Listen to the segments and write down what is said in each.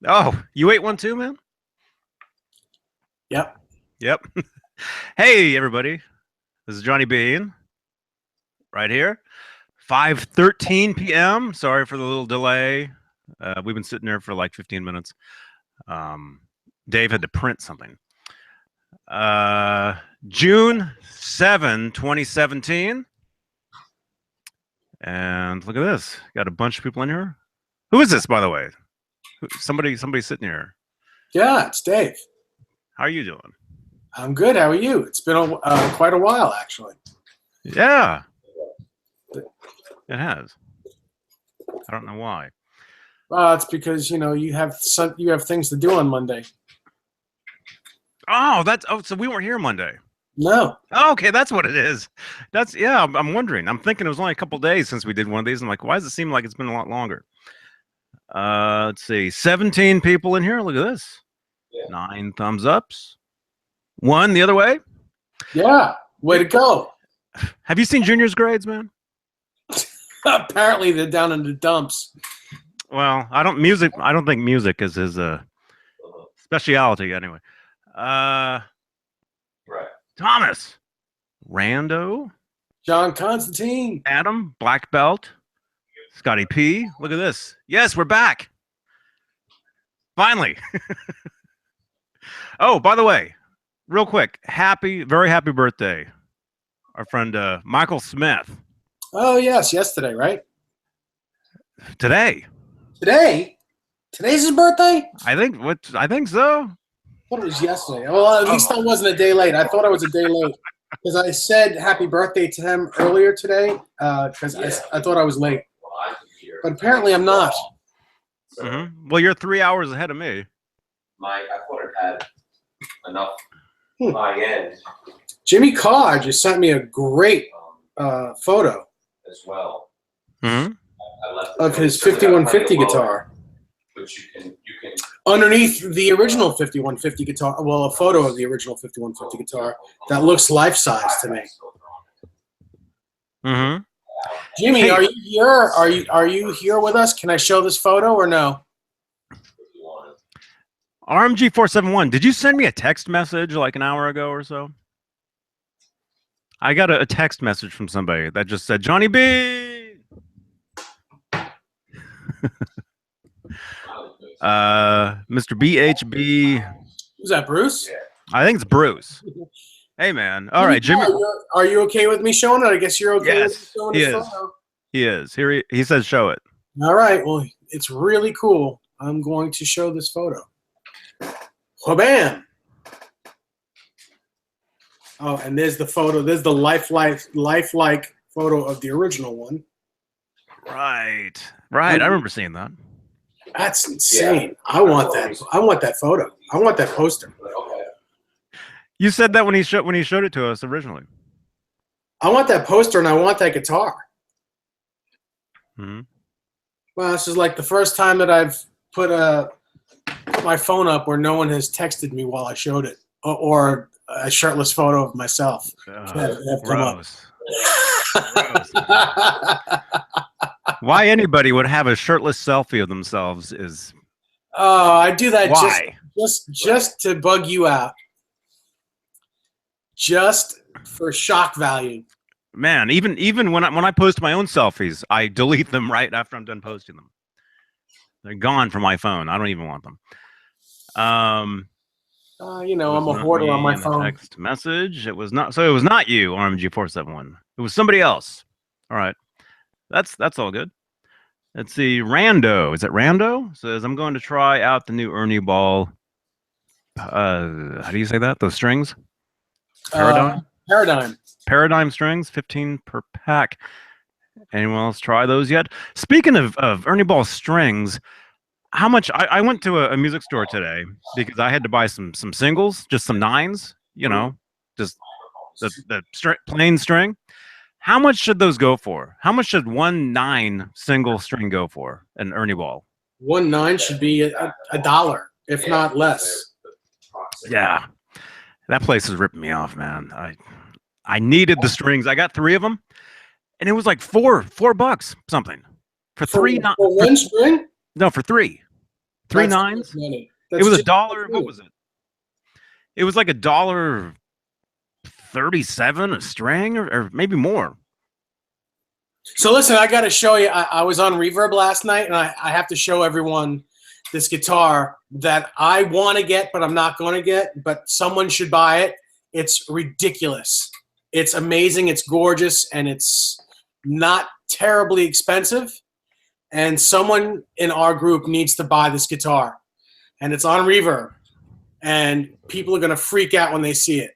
Oh, you ate one too, man? Yep. Yep. Hey, everybody. This is Johnny Beane right here. 5:13 p.m. Sorry for the little delay. We've been sitting there for like 15 minutes. Dave had to print something. June 7, 2017. And look at this. Got a bunch of people in here. Who is this, by the way? Somebody sitting here. Yeah, it's Dave. How are you doing? I'm good. How are you? It's been quite a while, actually. Yeah. It has. I don't know why. It's because you have things to do on Monday. Oh, so we weren't here Monday. No. Oh, okay, that's what it is. I'm wondering. I'm thinking it was only a couple days since we did one of these. I'm like, why does it seem like it's been a lot longer? Let's see. 17 people in here. Look at this. Yeah. 9 thumbs ups. 1 the other way. Yeah. Way to go. Have you seen Junior's grades, man? Apparently they're down in the dumps. Well, I don't think music is his specialty anyway. Right. Thomas. Rando. John Constantine. Adam, black belt. Scotty P. Look at this. Yes, we're back. Finally. Oh, by the way, real quick, very happy birthday. Our friend Michael Smith. Oh, yes, yesterday, right? Today? Today's his birthday? I think so. I thought it was yesterday. Well, at least I wasn't a day late. I thought I was a day late because I said happy birthday to him earlier today because I thought I was late. But apparently I'm not. Mm-hmm. Well, you're 3 hours ahead of me. I thought it had enough high end. Jimmy Carr just sent me a great photo as well. Mm-hmm. Of his 5150 guitar. Which you can underneath the original 5150 guitar. Well, a photo of the original 5150 guitar that looks life-size to me. Mm-hmm. Jimmy, hey. Are you here? Are you here with us? Can I show this photo or no? RMG471. Did you send me a text message like an hour ago or so? I got a text message from somebody that just said Johnny B. Mr. BHB. Is that Bruce? I think it's Bruce. Hey, man. All right, Jimmy. Are you okay with me showing it? I guess you're okay with me showing the photo. He is. Here he says show it. All right. Well, it's really cool. I'm going to show this photo. Bam. Oh, and there's the photo. There's the lifelike photo of the original one. Right. I remember seeing that. That's insane. Yeah. I want that. I want that photo. I want that poster. You said that when he showed it to us originally. I want that poster and I want that guitar. Mm-hmm. Well, this is like the first time that I've put my phone up where no one has texted me while I showed it, or a shirtless photo of myself. Gross. Why anybody would have a shirtless selfie of themselves is. Oh, I do that why? just to bug you out. Just for shock value. Man, even when I post my own selfies, I delete them right after I'm done posting them. They're gone from my phone. I don't even want them. I'm a hoarder on my phone. Text message. It was not you, RMG471. It was somebody else. All right. That's all good. Let's see. Rando. Is it Rando? Says, I'm going to try out the new Ernie Ball. How do you say that? Those strings? Paradigm strings, 15 per pack. Anyone else try those yet? Speaking of Ernie Ball strings, how much? I went to a music store today because I had to buy some singles, just some 9s, just the plain string. How much should those go for? How much should 1 9 single string go for an Ernie Ball? 1 9 should be $1, if not less. Yeah, that place is ripping me off, man. I needed the strings. I got 3 of them, and it was like $4 something for 3. For 1 string? No, for 3. Three That's nines? money. It was Just $1. money. What was it? It was like $1.37 a string, or maybe more. So listen, I got to show you. I was on Reverb last night, and I have to show everyone this guitar that I want to get, but I'm not going to get. But someone should buy it. It's ridiculous. It's amazing. It's gorgeous, and it's not terribly expensive. And someone in our group needs to buy this guitar, and it's on Reverb, and people are going to freak out when they see it.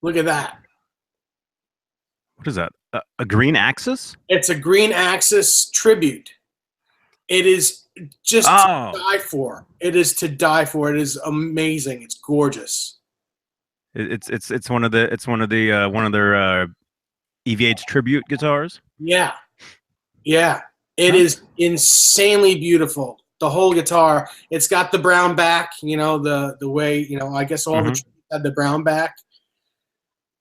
Look at that. What is that? A Green Axis? It's a Green Axis tribute. It is just to die for. It is to die for. It is amazing. It's gorgeous. It's one of their EVH tribute guitars. Yeah, yeah. It is insanely beautiful. The whole guitar. It's got the brown back. You know the way I guess all the tributes had the brown back.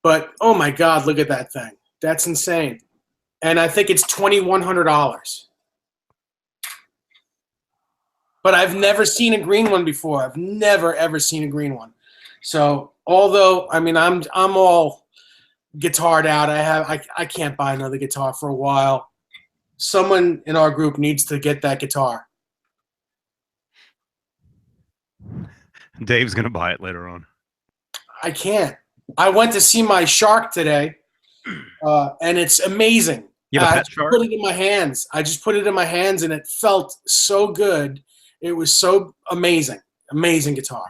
But oh my God, look at that thing. That's insane. And I think it's $2,100. But I've never seen a green one before. I've never ever seen a green one. So although I mean I'm all guitared out, I can't buy another guitar for a while. Someone in our group needs to get that guitar. Dave's gonna buy it later on. I can't. I went to see my shark today, and it's amazing. You have a pet shark? I put it in my hands. I just put it in my hands, and it felt so good. It was so amazing. Amazing guitar.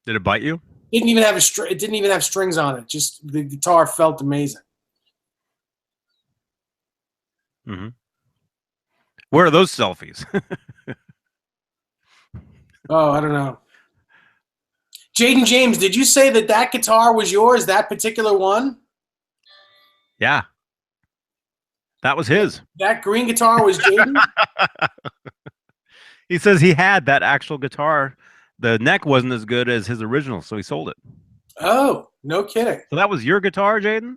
Did it bite you? It didn't even have it didn't even have strings on it. Just the guitar felt amazing. Mm-hmm. Where are those selfies? Oh, I don't know. Jaden James, did you say that guitar was yours, that particular one? Yeah. That was his. That green guitar was Jaden? He says he had that actual guitar. The neck wasn't as good as his original, so he sold it. Oh, no kidding. So that was your guitar, Jaden?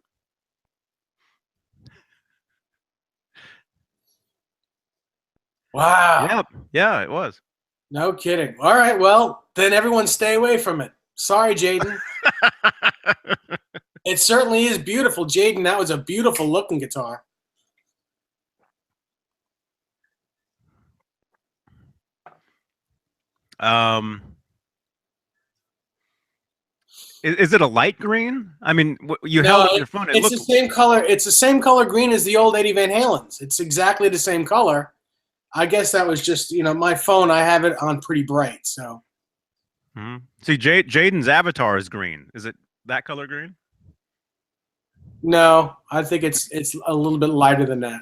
Wow. Yep. Yeah, it was. No kidding. All right, well, then everyone stay away from it. Sorry, Jaden. It certainly is beautiful. Jaden, that was a beautiful looking guitar. Is it a light green? I mean, you held up your phone. It's the same color. It's the same color green as the old Eddie Van Halen's. It's exactly the same color. I guess that was just, my phone, I have it on pretty bright, so. Mm-hmm. See, Jaden's avatar is green. Is it that color green? No, I think it's a little bit lighter than that.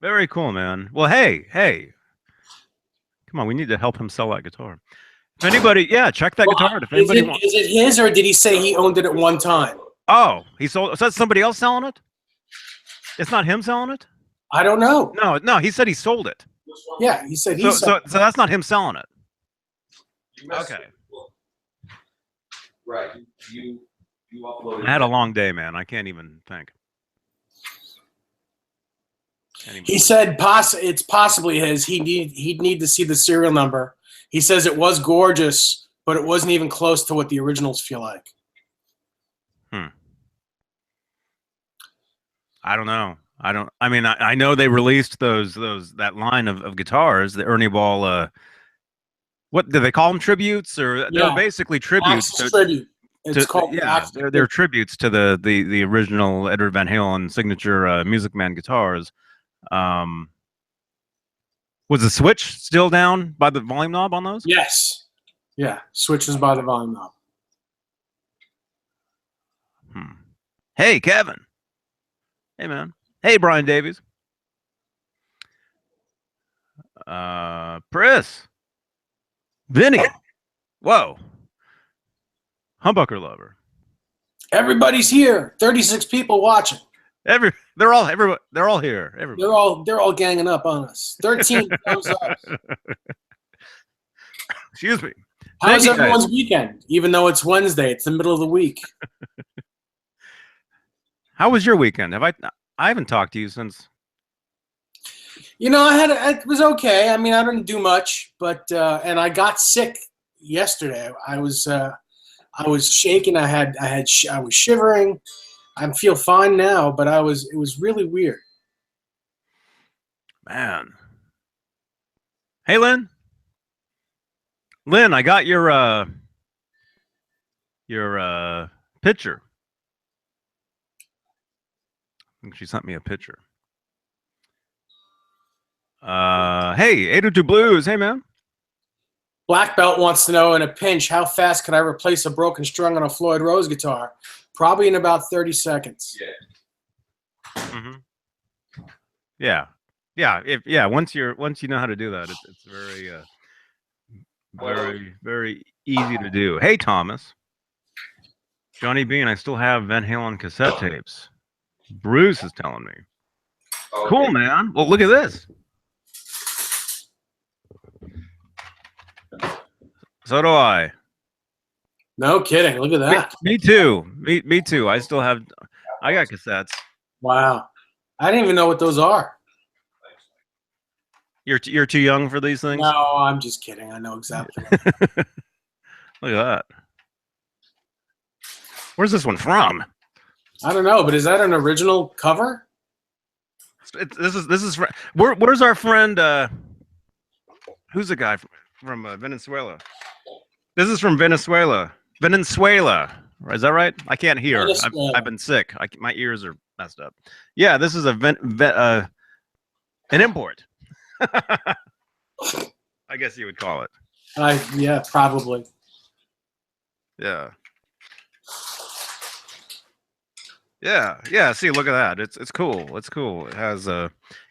Very cool, man. Well, hey. Come on, we need to help him sell that guitar. If anybody, check that guitar. If anybody wants. Is it his, or did he say he owned it at one time? Oh, he sold. So that's somebody else selling it? It's not him selling it? I don't know. No, he said he sold it. Yeah, he said he sold it. So that's not him selling it. Okay. Right. You uploaded. I had a long day, man. I can't even think. He said it's possibly his. He'd need to see the serial number. He says it was gorgeous, but it wasn't even close to what the originals feel like. I don't know. I mean, I know they released that line of guitars, the Ernie Ball. What do they call them? Tributes, or they're basically tributes. It's called. They're tributes to the original Edward Van Halen signature Music Man guitars. Was the switch still down by the volume knob on those? Yes. Yeah, switch is by the volume knob. Hey, Kevin. Hey, man. Hey, Brian Davies. Pris. Vinny. Whoa. Humbucker lover. Everybody's here. 36 people watching. They're all here. Everybody. They're all ganging up on us. 13 thumbs up. Excuse me. How's everyone's weekend? Even though it's Wednesday, it's the middle of the week. How was your weekend? I haven't talked to you since. You know, it was okay. I mean, I didn't do much, but and I got sick yesterday. I was shaking. I was shivering. I feel fine now, but it was really weird. Man. Hey, Lynn. Lynn, I got your picture. I think she sent me a picture. Hey, 802 Blues. Hey, man. Black Belt wants to know, in a pinch, how fast can I replace a broken string on a Floyd Rose guitar? Probably in about 30 seconds. Yeah. Mm-hmm. Yeah. Once you know how to do that, it's very easy to do. Hey, Thomas. Johnny Beane, I still have Van Halen cassette tapes. Bruce is telling me. Okay. Cool, man. Well, look at this. So do I. No kidding. Look at that. Me too. Me too. I got cassettes. Wow. I didn't even know what those are. You're too young for these things? No, I'm just kidding. I know exactly. Look at that. Where's this one from? I don't know, but is that an original cover? This is where's our friend? Who's the guy from Venezuela? This is from Venezuela. Venezuela. Is that right? I can't hear. I've been sick. My ears are messed up. Yeah, this is an import. I guess you would call it. Yeah, probably. Yeah. Yeah. See, look at that. It's cool. It's cool. It has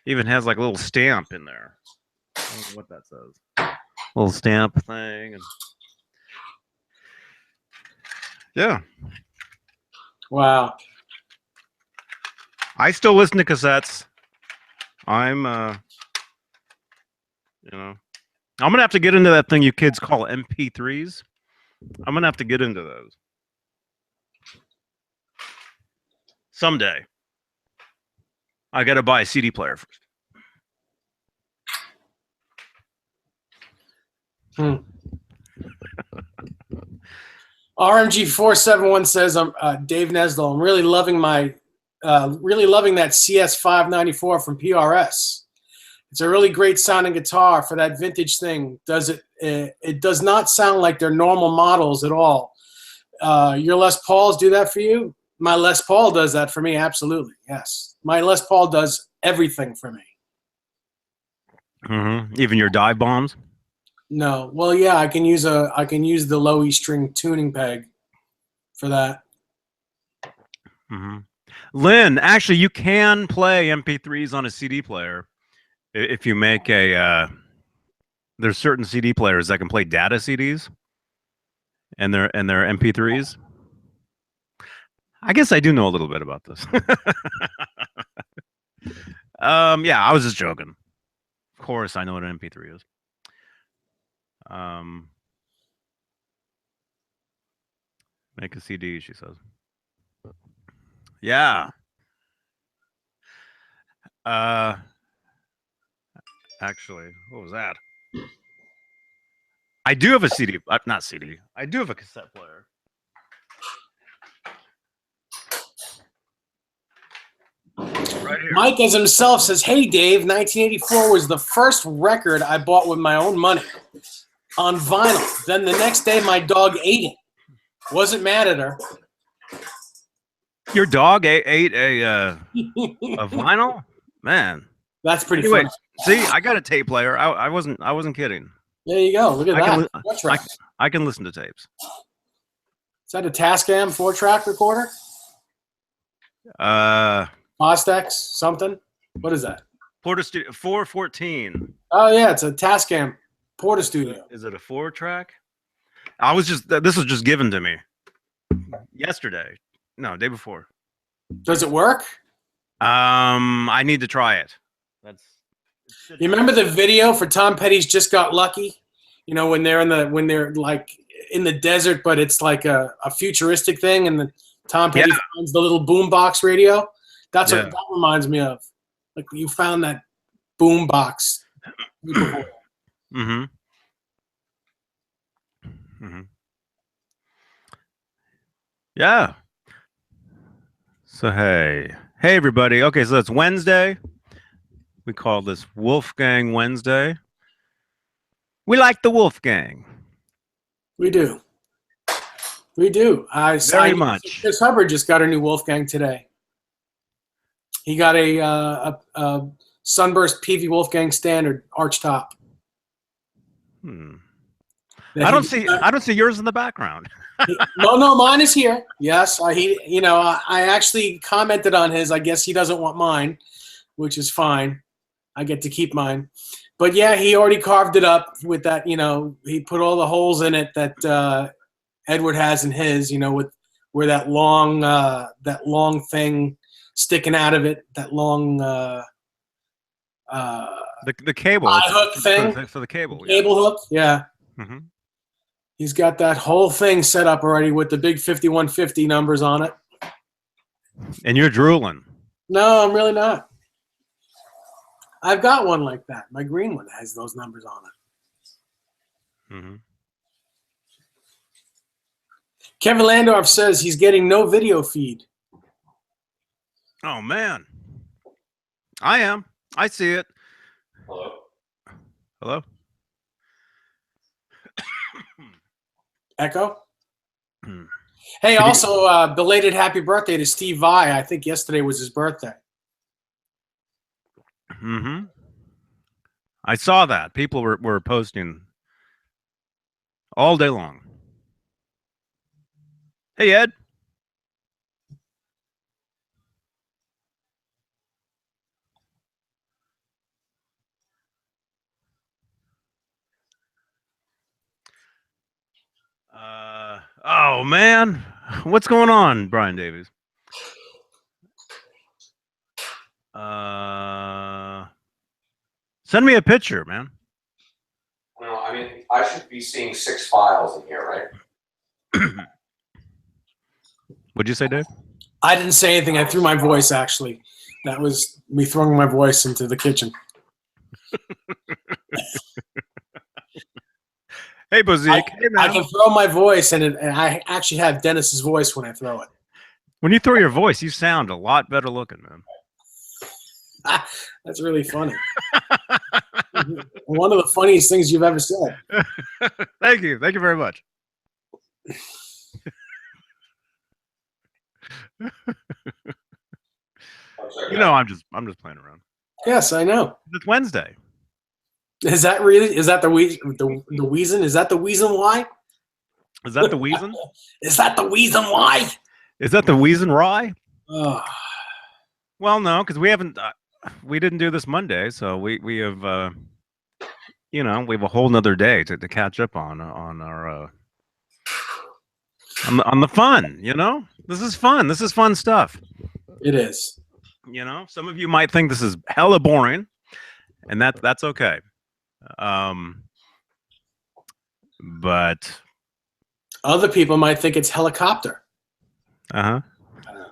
even has like a little stamp in there. I don't know what that says. Little stamp thing. And yeah. Wow. I still listen to cassettes. I'm I'm gonna have to get into that thing you kids call MP3s. I'm gonna have to get into those someday. I gotta buy a CD player first. RMG471 says, "I'm Dave Nesdell. I'm really loving that CS594 from PRS. It's a really great sounding guitar for that vintage thing. It does not sound like their normal models at all. Your Les Pauls do that for you? My Les Paul does that for me, absolutely. Yes, my Les Paul does everything for me. Mm-hmm. Even your dive bombs? No, well, yeah, I can use the low E string tuning peg for that. Mm-hmm. Lynn, actually, you can play MP3s on a CD player if you make a. There's certain CD players that can play data CDs, and they're MP3s. I guess I do know a little bit about this. Yeah, I was just joking. Of course, I know what an MP3 is. Make a CD, she says. Yeah. Actually, what was that? I do have a CD, not CD. I do have a cassette player. Right here. Mike as himself says, "Hey Dave, 1984 was the first record I bought with my own money on vinyl. Then the next day my dog ate it. Wasn't mad at her." Your dog ate a vinyl? Man. That's pretty anyway, funny. See, I got a tape player. I wasn't kidding. There you go. Look at that. I can listen to tapes. Is that a Tascam 4-track recorder? Ostex something? What is that? Porta Studio 414. Oh yeah, it's a Tascam Porta Studio. Is it a 4-track? This was just given to me yesterday. No, day before. Does it work? I need to try it. You remember the video for Tom Petty's "Just Got Lucky"? You know, when they're like in the desert, but it's like a futuristic thing, and Tom Petty finds the little boombox radio. That's what that reminds me of. Like you found that boombox. Mm-hmm. Mm-hmm. Yeah. So hey everybody. Okay, so it's Wednesday. We call this Wolfgang Wednesday. We like the Wolfgang. We do. We do. Very much. Chris Hubbard just got a new Wolfgang today. He got a Sunburst PV Wolfgang Standard arch top. I don't see yours in the background. No, mine is here. Yes, I actually commented on his. I guess he doesn't want mine, which is fine. I get to keep mine. But yeah, he already carved it up with that. He put all the holes in it that Edward has in his. With where that long thing sticking out of it, that long the cable hook thing for the cable hook. Yeah. Mm-hmm. He's got that whole thing set up already with the big 5150 numbers on it. And you're drooling. No, I'm really not. I've got one like that. My green one has those numbers on it. Mm-hmm. Kevin Landorf says he's getting no video feed. Oh, man. I am. I see it. Hello? Hello? Echo? Hey, also, belated happy birthday to Steve Vai. I think yesterday was his birthday. Mm-hmm. I saw that. People were posting all day long. Hey, Ed. Oh, man. What's going on, Brian Davies? Send me a picture, man. Well, I mean, I should be seeing 6 files in here, right? What'd you say, Dave? I didn't say anything. I threw my voice, actually. That was me throwing my voice into the kitchen. Hey, Bozek. Hey, man. I can throw my voice, and I actually have Dennis's voice when I throw it. When you throw your voice, you sound a lot better looking, man. That's really funny. One of the funniest things you've ever said. Thank you. Thank you very much. I'm just playing around. Yes, I know. It's Wednesday. Is that really? Is that the reason? Is that the reason why? Is that the reason? Is that the reason why? Is that the reason why? Oh. Well, no, because we haven't. We didn't do this Monday, so we have. We have a whole nother day to catch up on our. On the fun, This is fun. This is fun stuff. It is. Some of you might think this is hella boring, and that's okay. But other people might think it's helicopter. I don't know.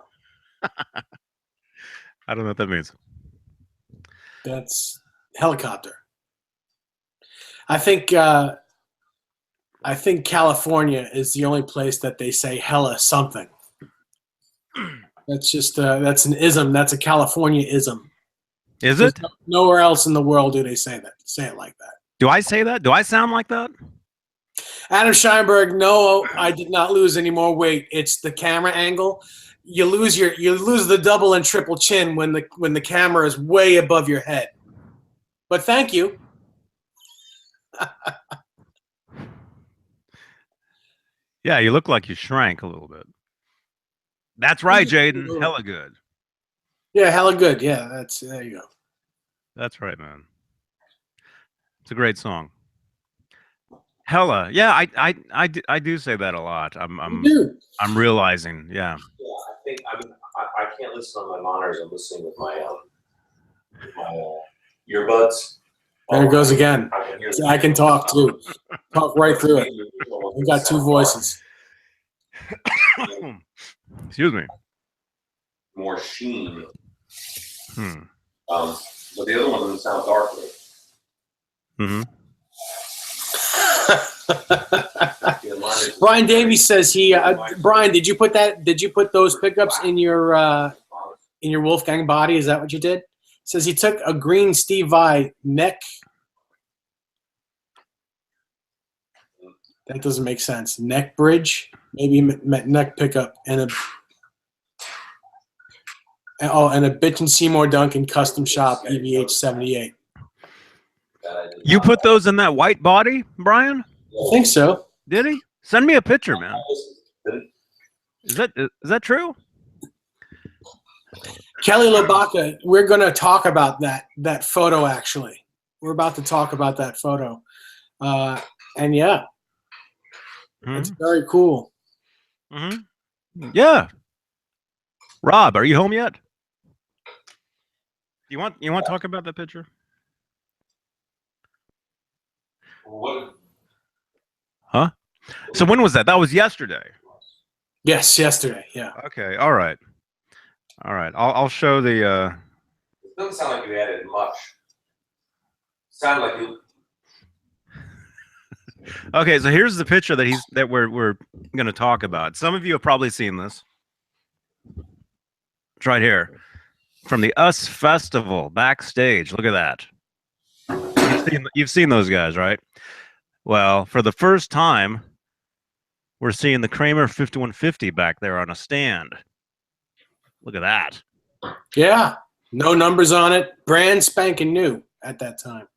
I don't know what that means. That's helicopter. I think California is the only place that they say hella something. That's just that's an ism. That's a California ism. Is it? Nowhere else in the world do they say it like that. Do I say that? Do I sound like that? Adam Scheinberg, no, I did not lose any more weight. It's the camera angle. You lose the double and triple chin when the camera is way above your head. But thank you. Yeah, you look like you shrank a little bit. That's right, Jaden. Hella good. Yeah, hella good. Yeah, there you go. That's right, man. It's a great song. Hella. Yeah, I do say that a lot. I'm realizing. Yeah. Yeah, I can't listen on my monitors. I'm listening with my earbuds. There it goes again. I can talk too. Talk right through it. We got two voices. Excuse me. more sheen. Hmm. But the other one doesn't sound darkly. Mm-hmm. Brian Davies says he. Brian, did you put that? Did you put those pickups in your Wolfgang body? Is that what you did? Says he took a green Steve Vai neck. That doesn't make sense. Neck bridge, maybe neck pickup, and a Bitch and Seymour Duncan custom shop EVH78. You put those in that white body, Brian? I think so. Did he? Send me a picture, man. Is that true? Kelly Labaka, we're going to talk about that photo. Actually, we're about to talk about that photo, and yeah, it's very cool. Mm-hmm. Yeah. Rob, are you home yet? You want to talk about that picture? What? Huh? So when was that? That was yesterday. Yes, yesterday. Yeah. Okay. All right. I'll show the. It doesn't sound like you added much. Sound like you. Okay, so here's the picture that we're going to talk about. Some of you have probably seen this. It's right here, from the US Festival backstage. Look at that. You've seen those guys, right? Well, for the first time, we're seeing the Kramer 5150 back there on a stand. Look at that. Yeah, no numbers on it. Brand spanking new at that time.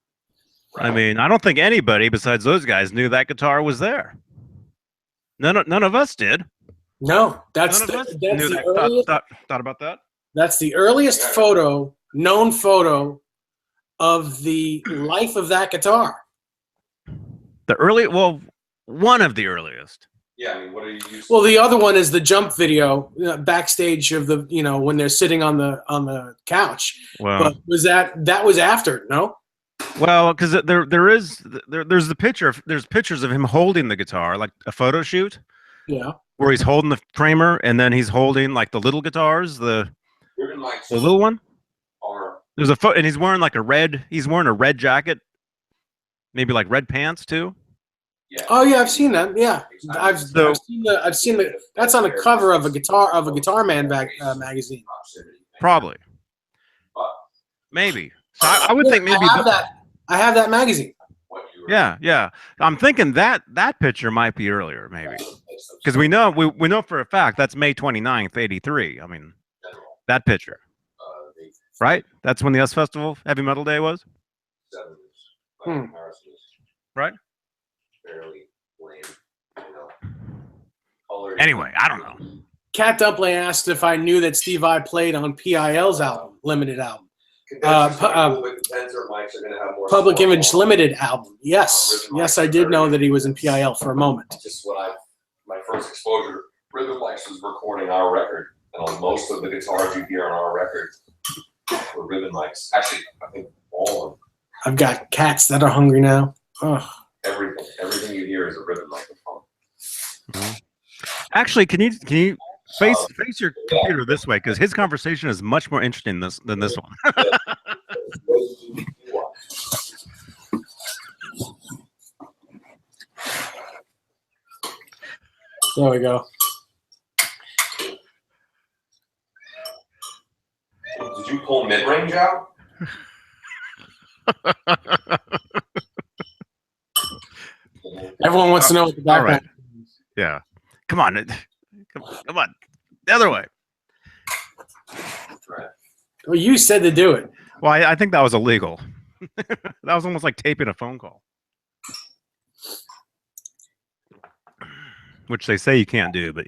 I mean, I don't think anybody besides those guys knew that guitar was there. None of us did. No, that's None of us the knew that. earliest. Thought about that. That's the earliest known photo of the life of that guitar. One of the earliest. Yeah, I mean, what are you used to? Well, the other one is the jump video backstage of the when they're sitting on the couch. Well, but that was after? No. Well, because there's the picture. There's pictures of him holding the guitar, like a photo shoot. Yeah. Where he's holding the Kramer, and then he's holding like the little guitars, the little one. There's a foot, and he's wearing a red jacket, maybe like red pants too. Yeah. Oh yeah, I've seen that. Yeah, I've seen the. That's on the cover of a Guitar Man magazine. Probably. Maybe. So I would think maybe. I have that magazine. Yeah. I'm thinking that picture might be earlier, maybe, because we know for a fact that's May 29th, '83. I mean, that picture, right? That's when the US Festival Heavy Metal Day was. Right. Anyway, I don't know. Cat Dumpling asked if I knew that Steve Vai played on PIL's limited album. Public Image Limited album. Yes, I did know that he was in PIL for a moment. Just my first exposure, Rhythm Mics was recording our record, and most of the guitars you hear on our record were Rhythm Mics. Actually, I think all of them. I've got cats that are hungry now. Ugh. Everything you hear is a rhythm microphone. Mm-hmm. Actually, can you face your computer this way, because his conversation is much more interesting than this one. There we go. Did you pull mid-range out? Everyone wants to know what the background is. Yeah. Come on. Come on. The other way. Well, you said to do it. Well, I think that was illegal. That was almost like taping a phone call. Which they say you can't do, but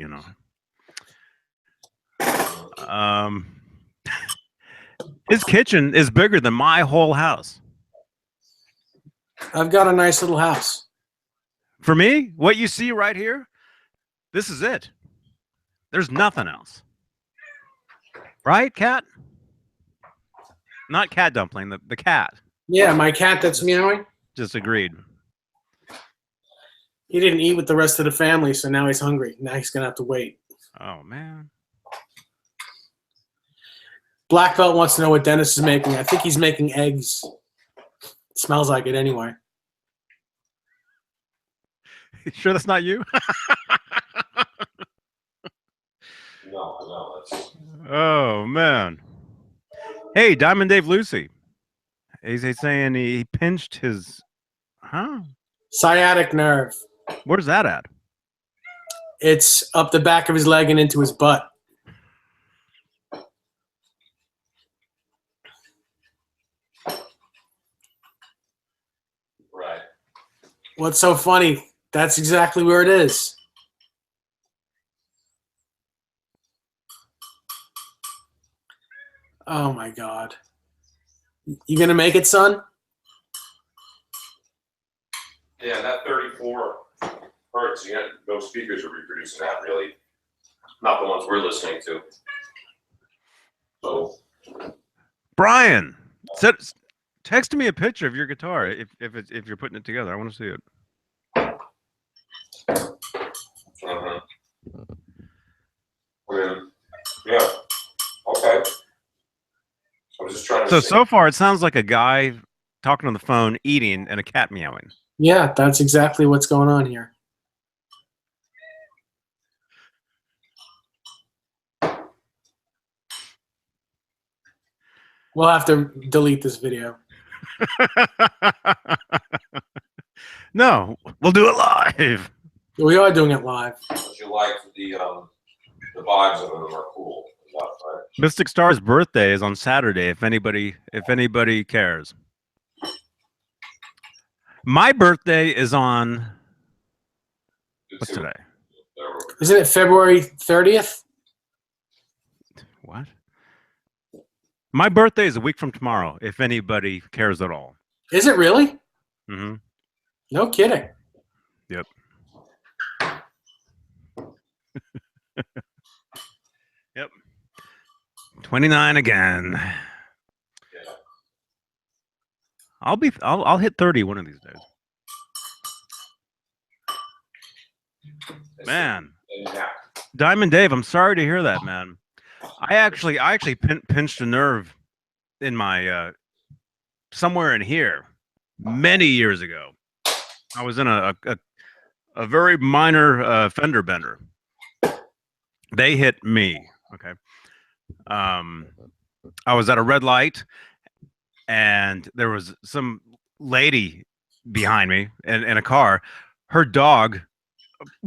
his kitchen is bigger than my whole house. I've got a nice little house. For me, what you see right here, this is it. There's nothing else. Right, Cat? Not Cat Dumpling, the cat. Yeah, my cat that's meowing. Just agreed. He didn't eat with the rest of the family, so now he's hungry. Now he's going to have to wait. Oh, man. Black Belt wants to know what Dennis is making. I think he's making eggs. It smells like it anyway. You sure that's not you? No, that's. Oh man. Hey, Diamond Dave Lucy. He's saying he pinched his. Huh? Sciatic nerve. Where's that at? It's up the back of his leg and into his butt. Right. What's so funny? That's exactly where it is. Oh my God. You gonna make it, son? Yeah, that 34 hertz. You know, no speakers are reproducing that really. Not the ones we're listening to. So. Brian, text me a picture of your guitar if you're putting it together. I want to see it. Yeah. Okay. I was just trying to. So far, it sounds like a guy talking on the phone, eating, and a cat meowing. Yeah, that's exactly what's going on here. We'll have to delete this video. No, we'll do it live. We are doing it live. But you like the vibes of them are cool enough, right? Mystic Star's birthday is on Saturday. If anybody cares. My birthday is on. What's today? Isn't it February 30th? What? My birthday is a week from tomorrow, if anybody cares at all. Is it really? Mm-hmm. No kidding. Yep. Yep. 29 again. Yeah. I'll hit 30 one of these days. Man. Yeah. Diamond Dave, I'm sorry to hear that, man. I actually pinched a nerve in my somewhere in here many years ago. I was in a very minor fender bender. They hit me. Okay. I was at a red light, and there was some lady behind me in a car. Her dog,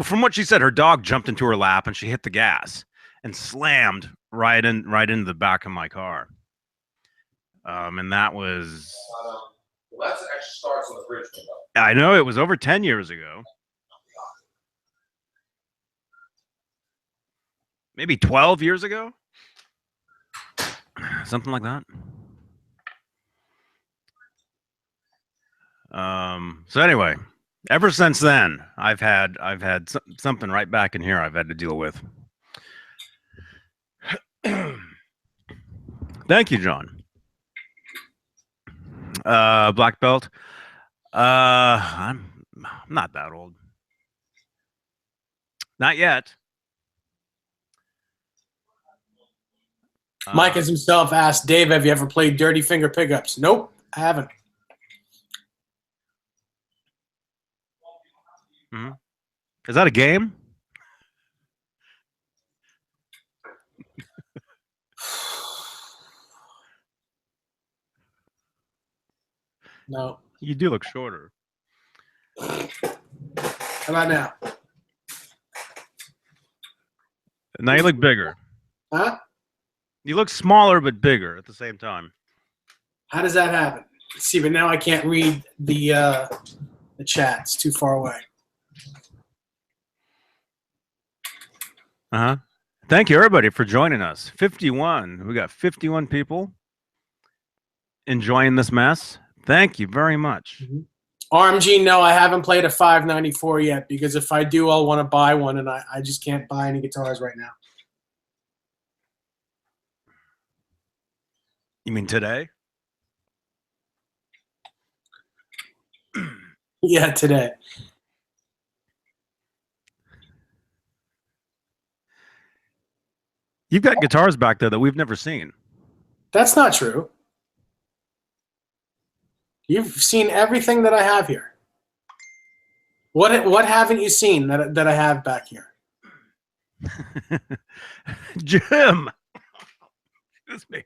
from what she said, her dog jumped into her lap and she hit the gas and slammed right into the back of my car. And that was. Well, that actually starts on the bridge window. I know, it was over 10 years ago. Maybe 12 years ago. Something like that. So anyway, ever since then, I've had something right back in here I've had to deal with. Thank you, John. Black belt. I'm not that old. Not yet. Mike has himself asked, Dave, have you ever played Dirty Finger Pickups? Nope, I haven't. Mm-hmm. Is that a game? No. You do look shorter. How about now? Now you look bigger. Huh? You look smaller but bigger at the same time. How does that happen? See, but now I can't read the chat. It's too far away. Uh-huh. Thank you, everybody, for joining us. 51. We got 51 people enjoying this mess. Thank you very much. Mm-hmm. RMG, no, I haven't played a 594 yet, because if I do, I'll want to buy one, and I just can't buy any guitars right now. You mean today? Yeah, today. You've got guitars back there that we've never seen. That's not true. You've seen everything that I have here. What haven't you seen that I have back here? Jim. Excuse me.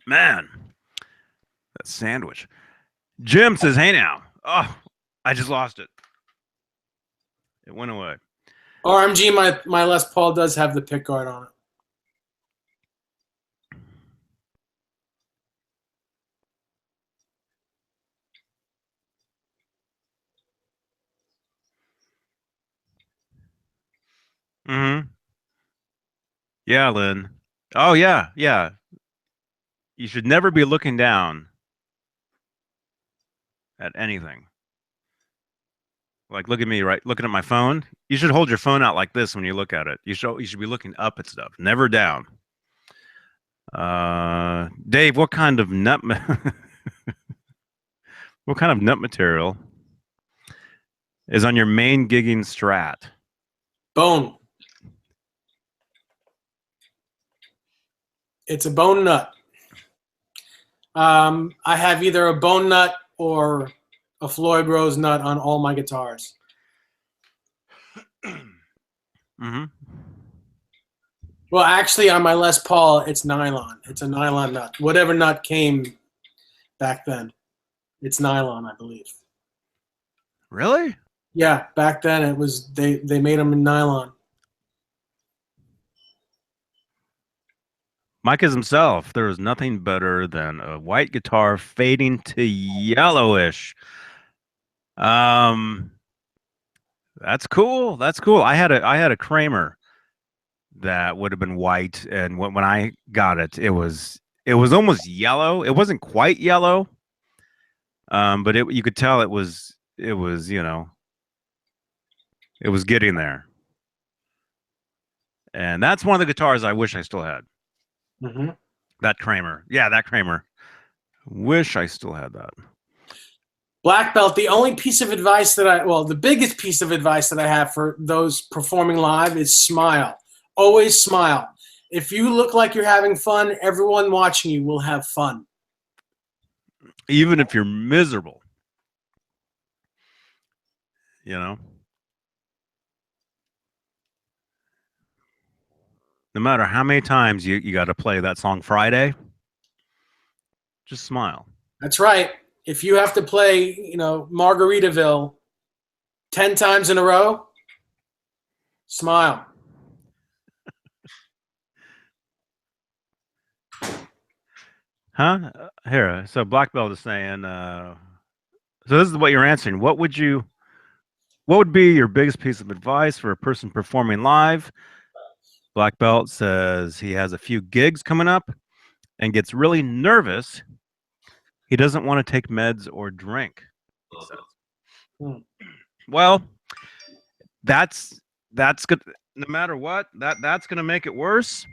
Man, that sandwich. Jim says, "Hey now." Oh, I just lost it. It went away. RMG, my Les Paul does have the pick guard on it. Mm-hmm. Yeah, Lynn. Oh yeah, yeah. You should never be looking down at anything. Like, look at me, right? Looking at my phone. You should hold your phone out like this when you look at it. You should be looking up at stuff, never down. Dave, what kind of nut what kind of nut material is on your main gigging Strat? Bone. It's a bone nut. I have either a bone nut or a Floyd Rose nut on all my guitars. Mm-hmm. Well, actually, on my Les Paul, it's nylon. It's a nylon nut. Whatever nut came back then, it's nylon, I believe. Really? Yeah, back then it was they made them in nylon. Mike is himself. There is nothing better than a white guitar fading to yellowish. That's cool. That's cool. I had a Kramer that would have been white, and when I got it, it was almost yellow. It wasn't quite yellow, but you could tell it was it was getting there. And that's one of the guitars I wish I still had. Mm-hmm. That Kramer. Yeah, that Kramer. Wish I still had that. Black belt, the only piece of advice the biggest piece of advice that I have for those performing live is smile. Always smile. If you look like you're having fun, everyone watching you will have fun. Even if you're miserable. No matter how many times you got to play that song Friday, just smile. That's right. If you have to play, Margaritaville 10 times in a row, smile. Huh? Here, so Black Belt is saying, so this is what you're answering. What would be your biggest piece of advice for a person performing live? Black Belt says he has a few gigs coming up and gets really nervous. He doesn't want to take meds or drink. Well, that's good. No matter what, that's going to make it worse.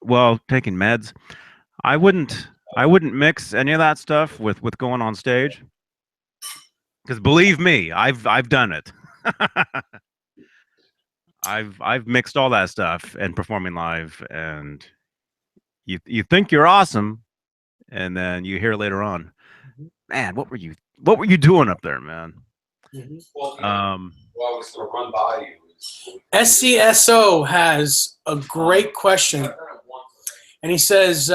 Well, taking meds, I wouldn't mix any of that stuff with going on stage. Because believe me, I've done it. I've mixed all that stuff and performing live, and you think you're awesome, and then you hear later on, man, what were you doing up there, man? Mm-hmm. Well, I was going to run by you. SCSO has a great question, and he says,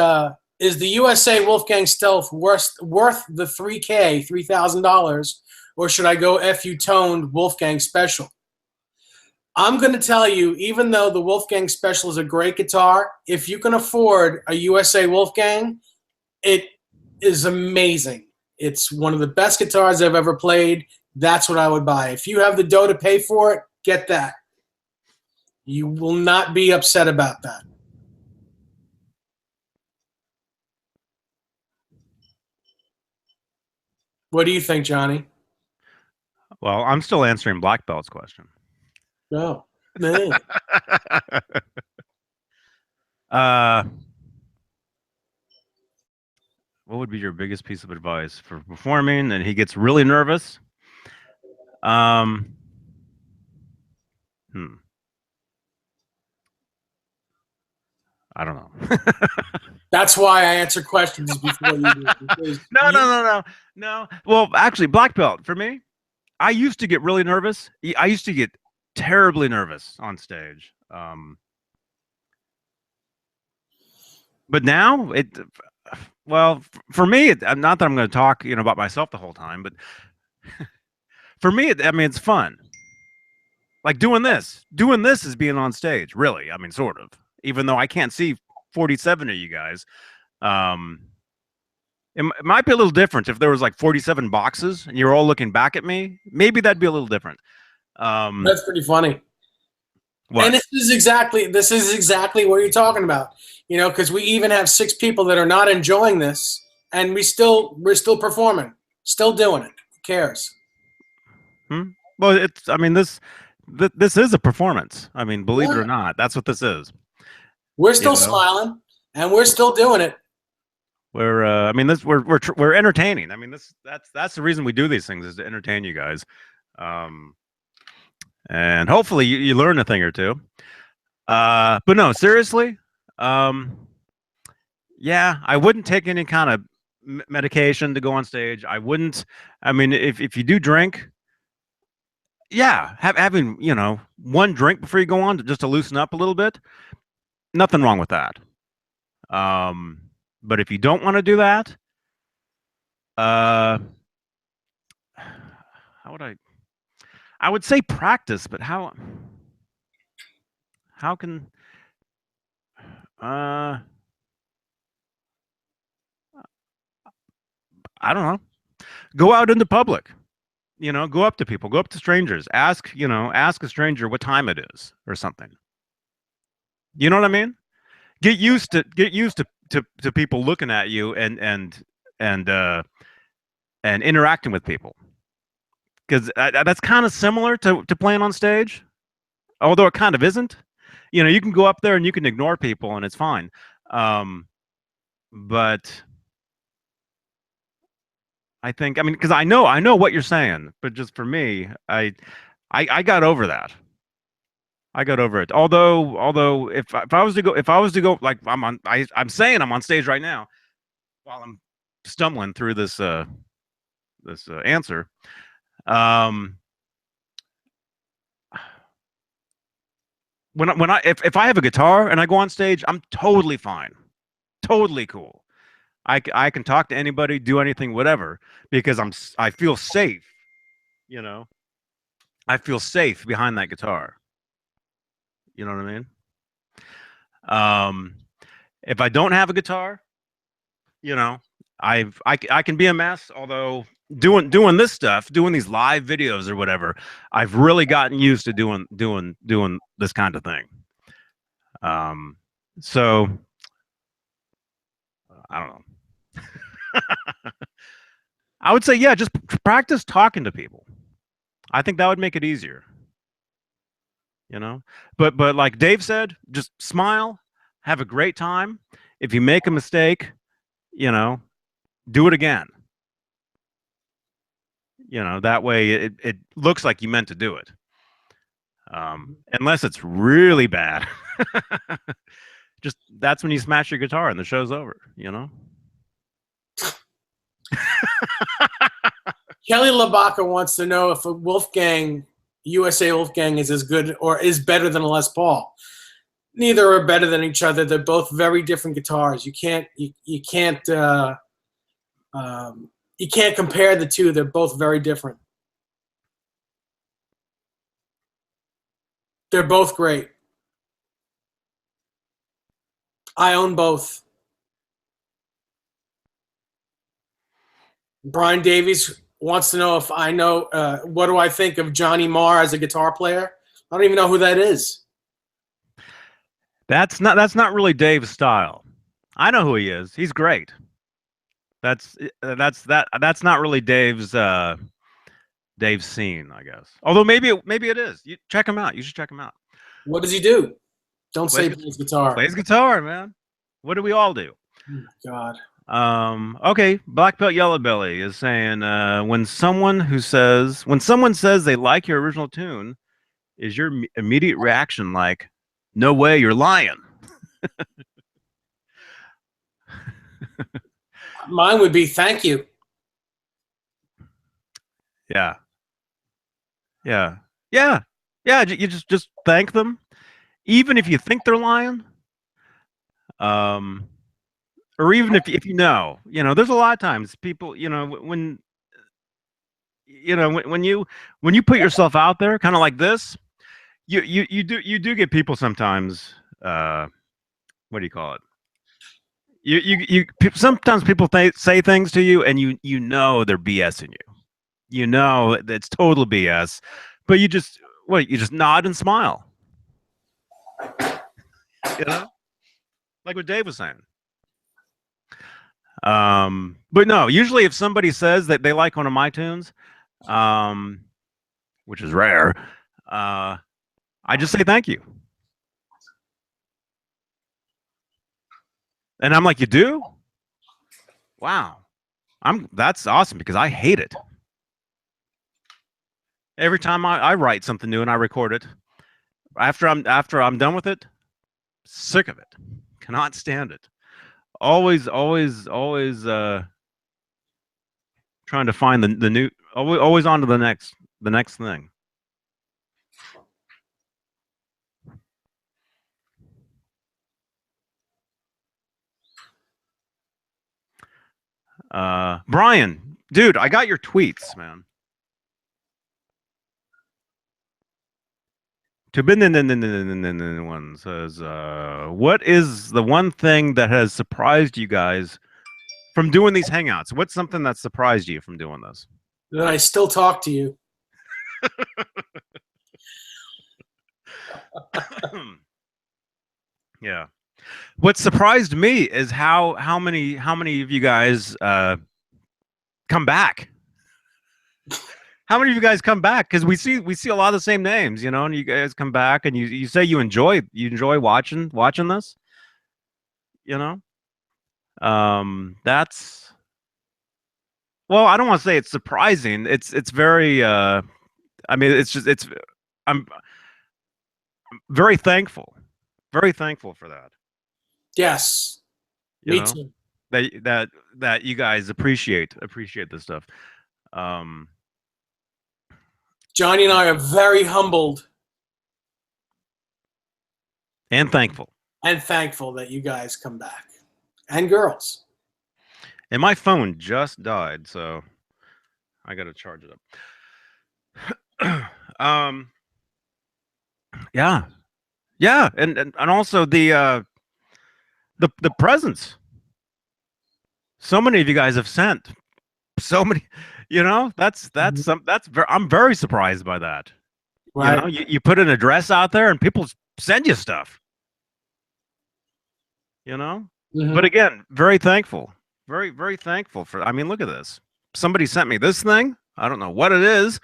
"Is the USA Wolfgang Stealth worth the $3,000, or should I go FU toned Wolfgang Special?" I'm going to tell you, even though the Wolfgang Special is a great guitar, if you can afford a USA Wolfgang, it is amazing. It's one of the best guitars I've ever played. That's what I would buy. If you have the dough to pay for it, get that. You will not be upset about that. What do you think, Johnny? Well, I'm still answering Black Belt's question. No. Man. What would be your biggest piece of advice for performing? And he gets really nervous. Um, hmm. I don't know. That's why I answer questions before you do. Because No. Well, actually, black belt for me. I used to get really nervous. I used to get terribly nervous on stage. But now well, for me, not that I'm going to talk, about myself the whole time, but for me, I mean, it's fun. Like doing this is being on stage, really. I mean, sort of. Even though I can't see 47 of you guys, um, it might be a little different if there was like 47 boxes and you're all looking back at me. Maybe that'd be a little different. that's pretty funny. What? And this is exactly what you're talking about. Because we even have 6 people that are not enjoying this, and we're still performing, still doing it. Who cares? Well, I mean, this is a performance. I mean, believe it or not, that's what this is. We're still smiling, and we're still doing it. I mean, we're entertaining. I mean, that's the reason we do these things, is to entertain you guys. And hopefully you learn a thing or two. But no, seriously, yeah, I wouldn't take any kind of medication to go on stage. I wouldn't. I mean, if you do drink, yeah, having one drink before you go on just to loosen up a little bit, nothing wrong with that. But if you don't want to do that, how would I would say practice, but how can I don't know. Go out into public. Go up to people, go up to strangers, ask a stranger what time it is or something. You know what I mean? Get used to people looking at you and interacting with people. Because that's kind of similar to playing on stage, although it kind of isn't. You can go up there and you can ignore people and it's fine. But I think, because I know what you're saying, but just for me, I got over that. I got over it. Although if I was to go, like I'm saying I'm on stage right now while I'm stumbling through this answer. If I have a guitar and I go on stage, I'm totally fine, totally cool. I can talk to anybody, do anything, whatever, because I feel safe. I feel safe behind that guitar. You know what I mean? If I don't have a guitar, I can be a mess. Although doing this stuff, doing these live videos or whatever, I've really gotten used to doing this kind of thing. So I don't know. I would say, yeah, just practice talking to people. I think that would make it easier. But like Dave said, just smile, have a great time. If you make a mistake, do it again. That way it looks like you meant to do it. Unless it's really bad. Just that's when you smash your guitar and the show's over, Kelly Labaka wants to know if USA Wolfgang is as good or is better than a Les Paul. Neither are better than each other. They're both very different guitars. You can't compare the two. They're both very different. They're both great. I own both. Brian Davies wants to know if I know what do I think of Johnny Marr as a guitar player. I don't even know who that is. That's not really Dave's style. I know who he is. He's great. That's not really Dave's scene, I guess. Although maybe it is. You check him out. You should check him out. What does he do? Don't say plays guitar. Plays guitar, man. What do we all do? Oh, God. Okay, Black Belt Yellow Belly is saying when someone says they like your original tune, is your immediate reaction like, no way, you're lying? Mine would be thank you. Yeah. Yeah. Yeah. Yeah. You just thank them, even if you think they're lying. Or even if you know, there's a lot of times people, when you put yourself out there, kind of like this, you do get people sometimes. What do you call it? Sometimes people say things to you, and you know they're BSing you. You know it's total BS, but you just nod and smile. You know, like what Dave was saying. But no, usually if somebody says that they like one of my tunes, which is rare, I just say thank you. And I'm like, you do? Wow. That's awesome because I hate it. Every time I write something new and I record it, after I'm done with it, sick of it. Cannot stand it. Always trying to find the new, always on to the next thing. Brian, dude, I got your tweets, man. One says, what is the one thing that has surprised you guys from doing these hangouts? What's something that surprised you from doing this? That I still talk to you. Yeah. What surprised me is how many of you guys come back. How many of you guys come back? Because we see a lot of the same names, you know, and you guys come back and you say you enjoy watching this, you know. That's, well, I don't want to say it's surprising. It's very I mean I'm very thankful for that. Yes, You me know? too. That you guys appreciate this stuff. Johnny and I are very humbled And thankful. and thankful that you guys come back, and girls. And my phone just died, so I got to charge it up. Yeah, yeah, and also the presents. So many of you guys have sent so many. You know, I'm very surprised by that. Right. You know, you put an address out there and people send you stuff. You know, but again, very thankful, very thankful for. I mean, look at this. Somebody sent me this thing. I don't know what it is.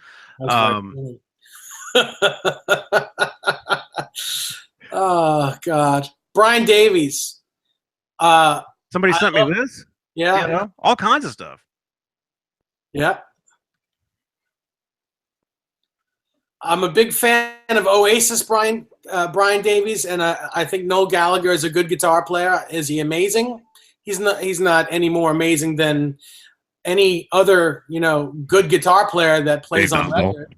Oh God, Brian Davies. Somebody sent me this. Yeah, you know, all kinds of stuff. Yeah. I'm a big fan of Oasis, Brian Davies, and I think Noel Gallagher is a good guitar player. Is he amazing? He's not any more amazing than any other, you know, good guitar player that plays on record.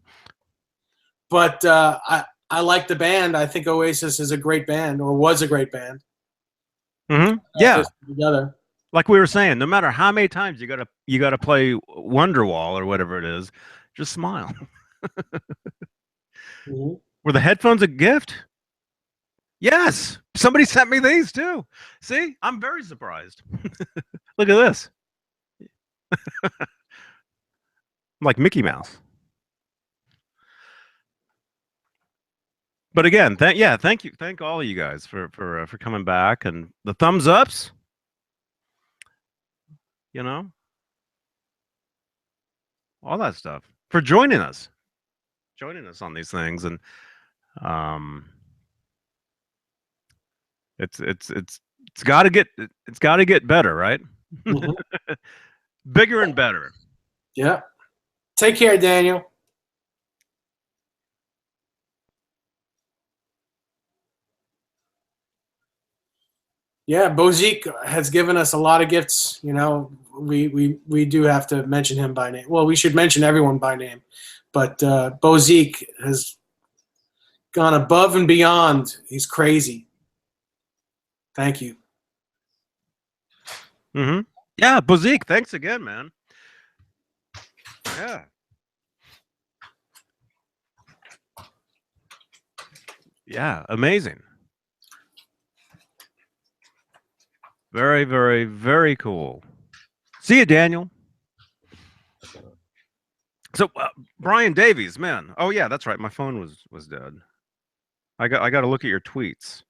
But I like the band. I think Oasis is a great band, or was a great band. Yeah. Together. Like we were saying, no matter how many times you gotta play Wonderwall or whatever it is, just smile. Were the headphones a gift? Yes. Somebody sent me these too. See, I'm very surprised. Look at this. I'm like Mickey Mouse. But again, thank you, thank all of you guys for coming back and the thumbs ups. You know, all that stuff, for joining us on these things. And it's got to get better, right? Mhm. Bigger and better. Yeah. Take care, Daniel. Yeah, Bozek has given us a lot of gifts. You know, we do have to mention him by name. Well, we should mention everyone by name, but Bozek has gone above and beyond. He's crazy. Thank you. Mm-hmm. Yeah, Bozek, thanks again, man. Yeah. Yeah, amazing. Very, very, very cool. See you, Daniel. So, Brian Davies, man. Oh yeah, that's right. My phone was dead. I got to look at your tweets.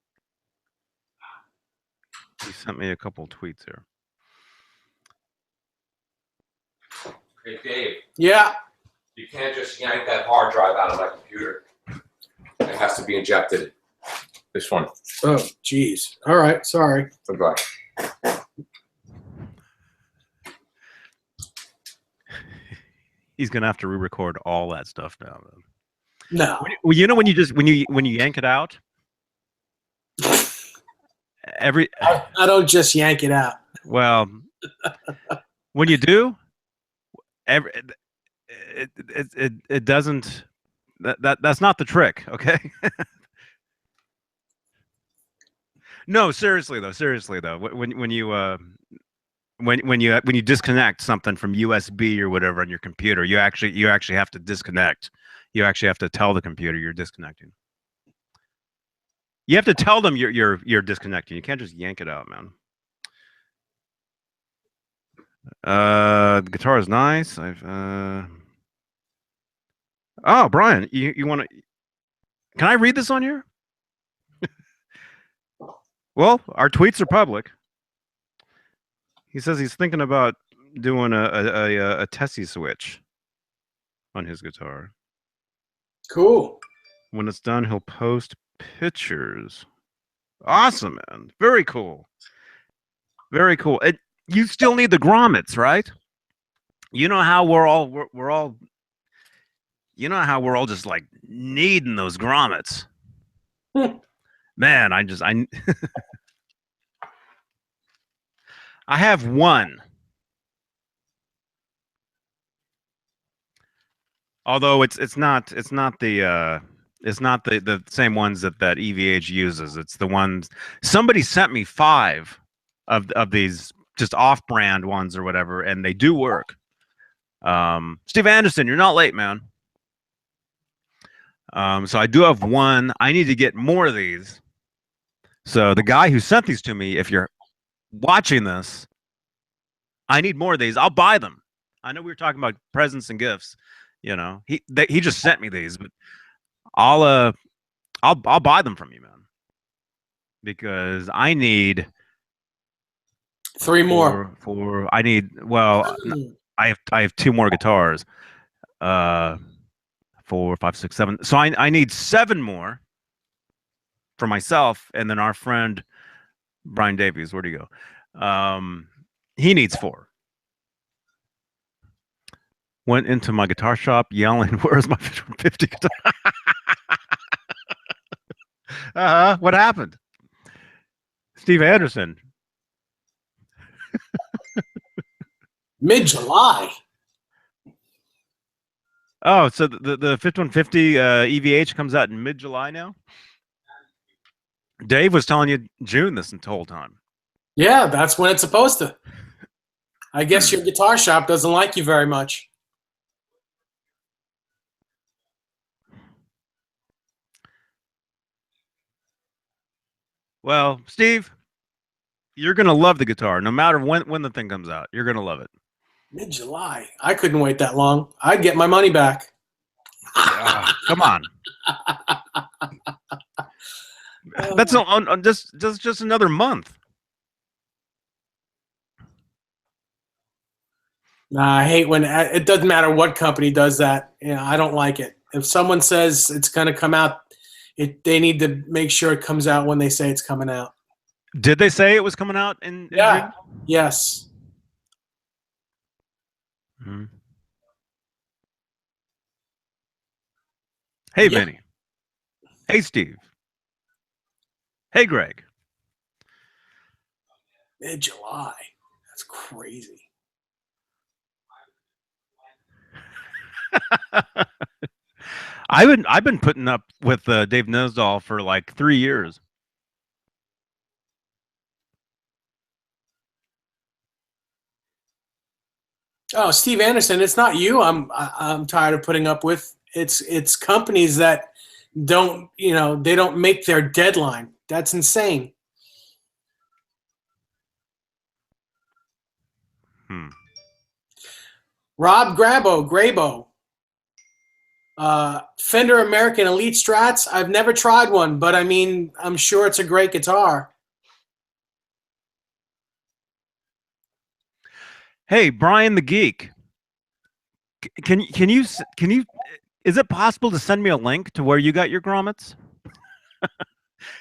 You sent me a couple tweets here. Hey, Dave. Yeah. You can't just yank that hard drive out of my computer. It has to be injected. This one. Oh, geez. All right. Sorry. Goodbye. He's gonna have to re-record all that stuff now. No. Well, you know when you yank it out, I don't just yank it out. well, when you do, it doesn't. That's not the trick, okay? No, seriously though, when you disconnect something from USB or whatever on your computer, you actually have to disconnect. You actually have to tell the computer you're disconnecting. You have to tell them you're disconnecting. You can't just yank it out, man. The guitar is nice. Oh, Brian, you want to? Can I read this on here? Well, our tweets are public. He says he's thinking about doing a Tessie switch on his guitar. Cool. When it's done, he'll post pictures. Awesome, man. Very cool. Very cool. You still need the grommets, right? You know how we're all you know how we're all just like needing those grommets. Man, I I have one. Although it's not the same ones that EVH uses. It's the ones somebody sent me 5 of these just off-brand ones or whatever, and they do work. Steve Anderson, you're not late, man. So I do have one. I need to get more of these. So the guy who sent these to me, if you're watching this, I need more of these. I'll buy them. I know we were talking about presents and gifts. You know, he just sent me these, but I'll buy them from you, man, because I need 3 more. I need. Well, I have 2 more guitars. 4, 5, 6, 7. So I need 7 more for myself, and then our friend Brian Davies. Where'd he go? He needs 4. Went into my guitar shop yelling, "Where's my 50 guitar?" What happened? Steve Anderson. Mid-July. Oh, so the 5150 EVH comes out in mid-July now? Dave was telling you June this whole time. Yeah, that's when it's supposed to. I guess your guitar shop doesn't like you very much. Well, Steve, you're gonna love the guitar, no matter when the thing comes out. You're gonna love it. Mid-July. I couldn't wait that long. I'd get my money back. Come on. That's on just another month. Nah, I hate when it doesn't matter what company does that. You know, I don't like it. If someone says it's going to come out, they need to make sure it comes out when they say it's coming out. Did they say it was coming out in Yeah. June? Yes. Mhm. Hey, Yeah. Vinny. Hey, Steve. Hey, Greg. Mid-July. That's crazy. I've been putting up with Dave Nesdahl for like 3 years. Oh, Steve Anderson, it's not you. I'm tired of putting up with. It's companies that don't, they don't make their deadline. That's insane. Hmm. Rob Grabow, Fender American Elite Strats. I've never tried one, but I mean, I'm sure it's a great guitar. Hey, Brian the Geek. Can you is it possible to send me a link to where you got your grommets?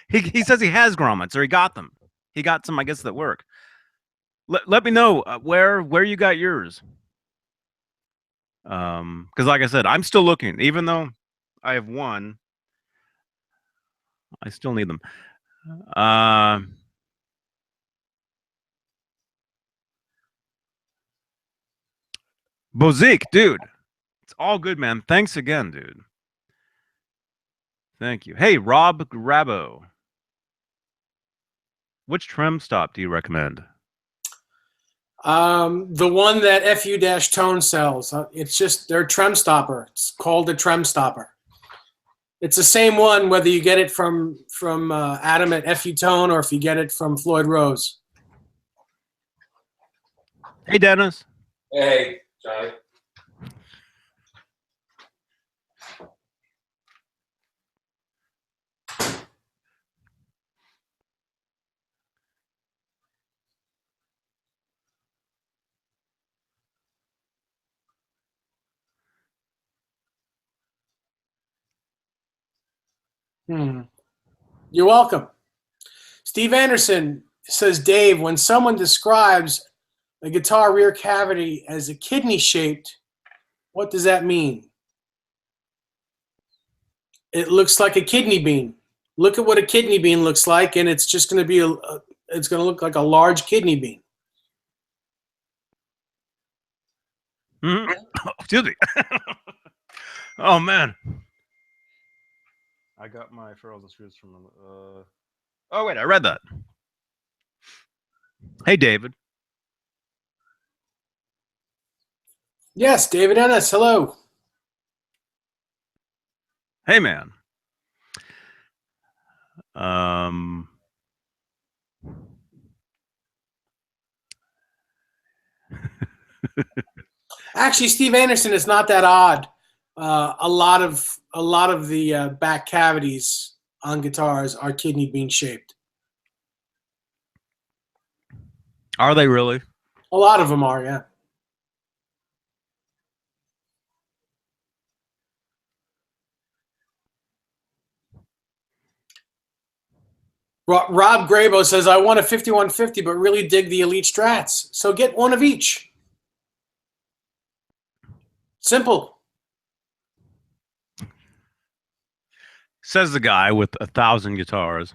He says he has grommets, or he got them. He got some, I guess, that work. Let me know where you got yours. Because like I said, I'm still looking. Even though I have one, I still need them. Bozek, dude. It's all good, man. Thanks again, dude. Thank you. Hey, Rob Grabow. Which trim stop do you recommend? The one that FU-Tone sells. It's just their trem stopper. It's called a trem stopper. It's the same one whether you get it from Adam at FU-Tone or if you get it from Floyd Rose. Hey, Dennis. Hey, Johnny. You're welcome. Steve Anderson says, Dave, when someone describes a guitar rear cavity as a kidney shaped, what does that mean? It looks like a kidney bean. Look at what a kidney bean looks like, and it's just going to be it's going to look like a large kidney bean. Mm-hmm. Oh, excuse me. Oh man, I got my ferrules and screws from. Oh wait, I read that. Hey, David. Yes, David Ennis. Hello. Hey, man. Um. Actually, Steve Anderson is not that odd. A lot of the back cavities on guitars are kidney bean shaped. Are they really? A lot of them are, yeah. Rob Grabow says, I want a 5150, but really dig the Elite Strats. So get one of each. Simple. Says the guy with 1,000 guitars.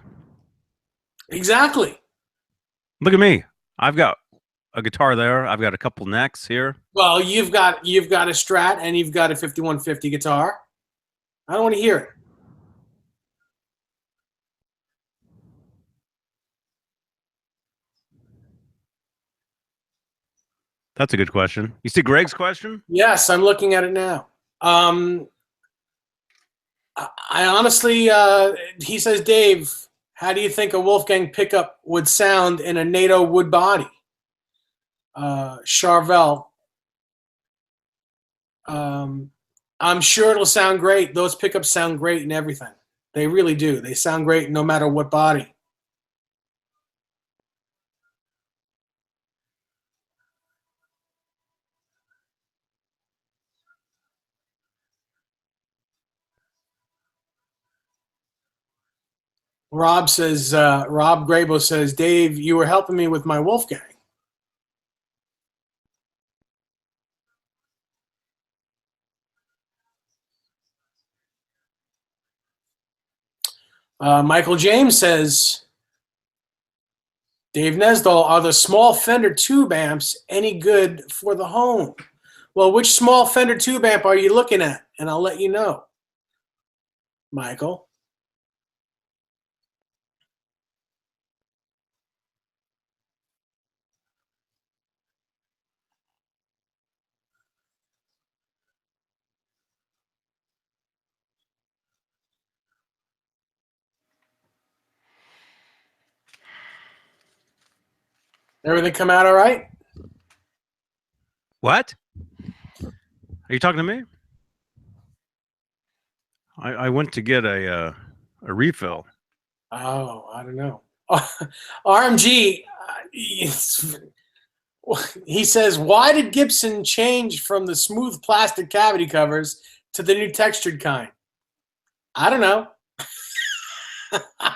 Exactly. Look at me. I've got a guitar there. I've got a couple necks here. Well, you've got a Strat and you've got a 5150 guitar. I don't want to hear it. That's a good question. You see Greg's question? Yes, I'm looking at it now. I honestly, he says, Dave, how do you think a Wolfgang pickup would sound in a NATO wood body? Charvel. I'm sure it'll sound great. Those pickups sound great and everything. They really do. They sound great no matter what body. Rob Grabow says, Dave, you were helping me with my Wolfgang. Michael James says, Dave Nesdall, are the small Fender tube amps any good for the home? Well, which small Fender tube amp are you looking at? And I'll let you know, Michael. Everything come out all right? What? Are you talking to me? I went to get a refill. Oh, I don't know. RMG, he says, why did Gibson change from the smooth plastic cavity covers to the new textured kind? I don't know. I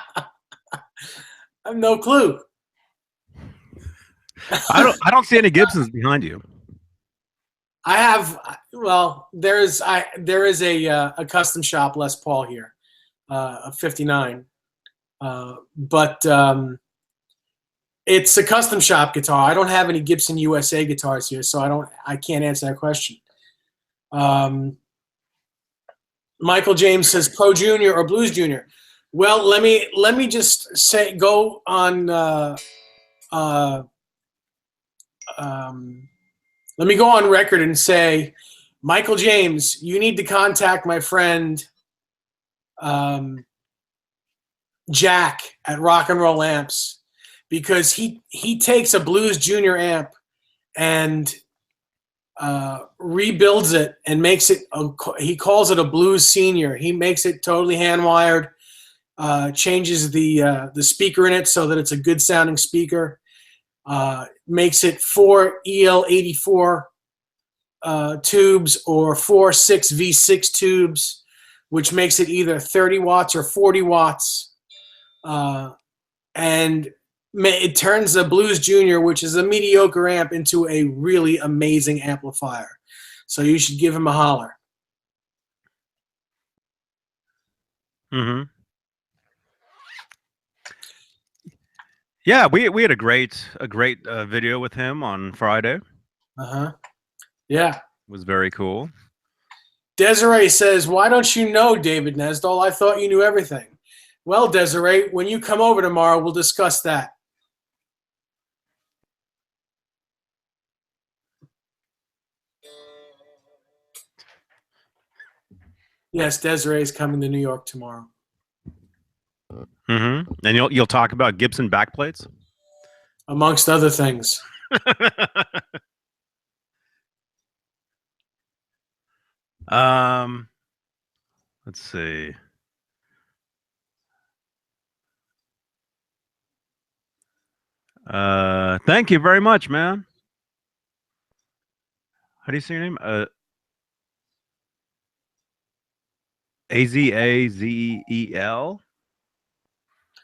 have no clue. I don't see any Gibsons behind you. I have, well, there is a custom shop Les Paul here, a 59, but it's a custom shop guitar. I don't have any Gibson USA guitars here, so I can't answer that question. Michael James says Pro Junior or Blues Junior. Well, let me just say, go on. Let me go on record and say, Michael James, you need to contact my friend Jack at Rock and Roll Amps, because he takes a Blues Junior amp and rebuilds it and makes it. He calls it a Blues Senior. He makes it totally hand wired, changes the speaker in it so that it's a good sounding speaker. Makes it 4 EL84 tubes or 4 6V6 tubes, which makes it either 30 watts or 40 watts. And it turns a Blues Junior, which is a mediocre amp, into a really amazing amplifier. So you should give him a holler. Mm-hmm. Yeah, we had a great video with him on Friday. Yeah. It was very cool. Desiree says, why don't you know David Nesdall? I thought you knew everything. Well, Desiree, when you come over tomorrow, we'll discuss that. Yes, Desiree is coming to New York tomorrow. Mm-hmm. And you'll talk about Gibson backplates, amongst other things. Let's see. Thank you very much, man. How do you say your name? Azazeel.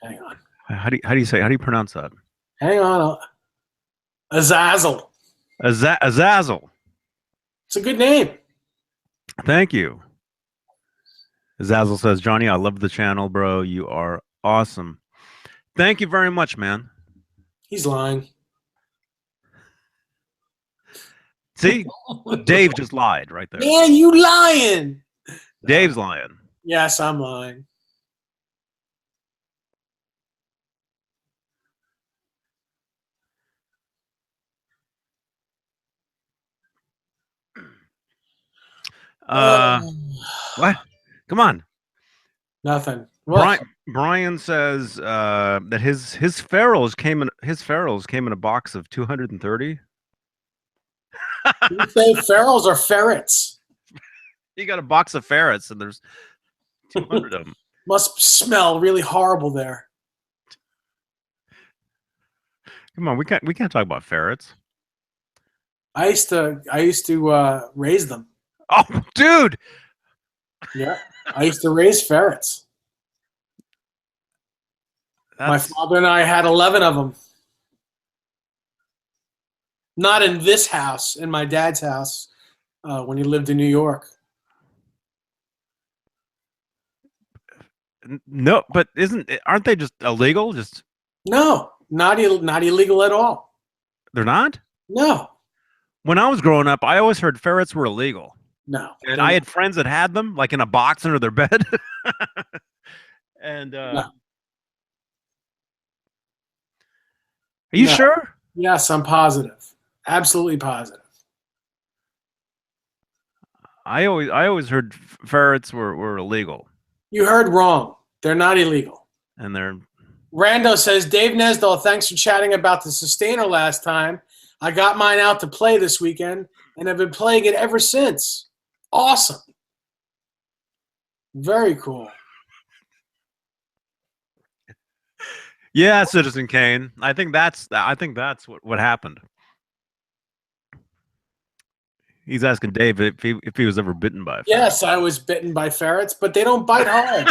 Hang on. How do you pronounce that? Hang on. Azazel. Azazel. It's a good name. Thank you. Azazel says, Johnny, I love the channel, bro. You are awesome. Thank you very much, man. He's lying. See, Dave just lied right there. Man, you lying. Dave's lying. Yes, I'm lying. What? Come on. Nothing. Brian says that his ferals came in a box of 230. You say ferals or ferrets? You got a box of ferrets, and there's 200 of them. Must smell really horrible there. Come on, we can't talk about ferrets. I used to raise them. Oh, dude. Yeah, I used to raise ferrets. My father and I had 11 of them. Not in this house, in my dad's house, when he lived in New York. No, but aren't they just illegal? Just No, not illegal at all. they're not? No, When I was growing up, I always heard ferrets were illegal. no. And I had friends that had them, like in a box under their bed. And No. are you No. sure? Yes, I'm positive. Absolutely positive. I always heard ferrets were illegal, You heard wrong. They're not illegal. and they're Rando says, Dave Nesdall, thanks for chatting about the Sustainer last time. I got mine out to play this weekend, and I've been playing it ever since. Awesome. Very cool. yeah, Citizen Kane. I think that's what happened. He's asking Dave if he was ever bitten by a ferret. Yes, I was bitten by ferrets, but they don't bite hard.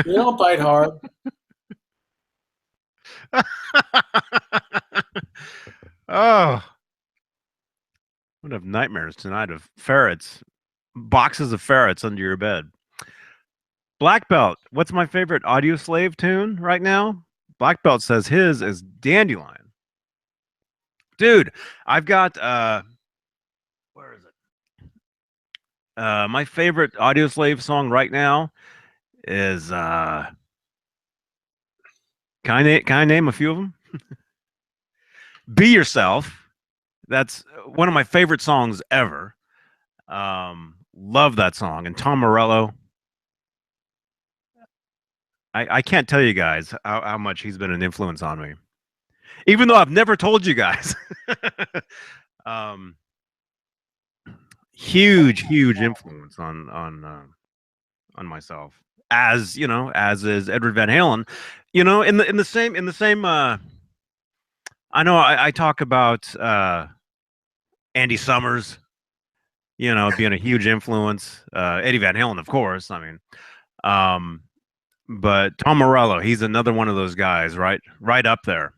They don't bite hard. Oh, I'm gonna have nightmares tonight of ferrets, boxes of ferrets under your bed. Black Belt, what's my favorite Audio Slave tune right now? Black Belt says his is Dandelion. Dude, I've got where is it? My favorite Audio Slave song right now is can I name a few of them? Be Yourself. That's one of my favorite songs ever. Love that song. And Tom Morello. I can't tell you guys how much he's been an influence on me. Even though I've never told you guys. Huge influence on myself. As you know, as is Edward Van Halen. You know, in the same I know I talk about Andy Summers, you know, being a huge influence. Eddie Van Halen, of course. I mean, but Tom Morello, he's another one of those guys, right up there.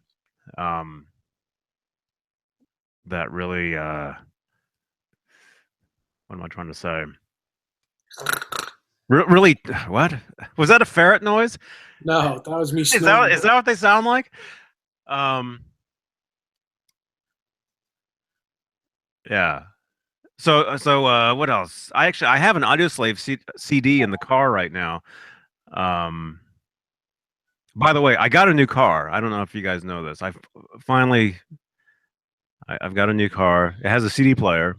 That really, what am I trying to say? Really, what was that? A ferret noise? No, that was me. Is that what they sound like? Yeah. So what else? I have an Audioslave CD in the car right now. By the way, I got a new car. I don't know if you guys know this. I've got a new car. It has a CD player.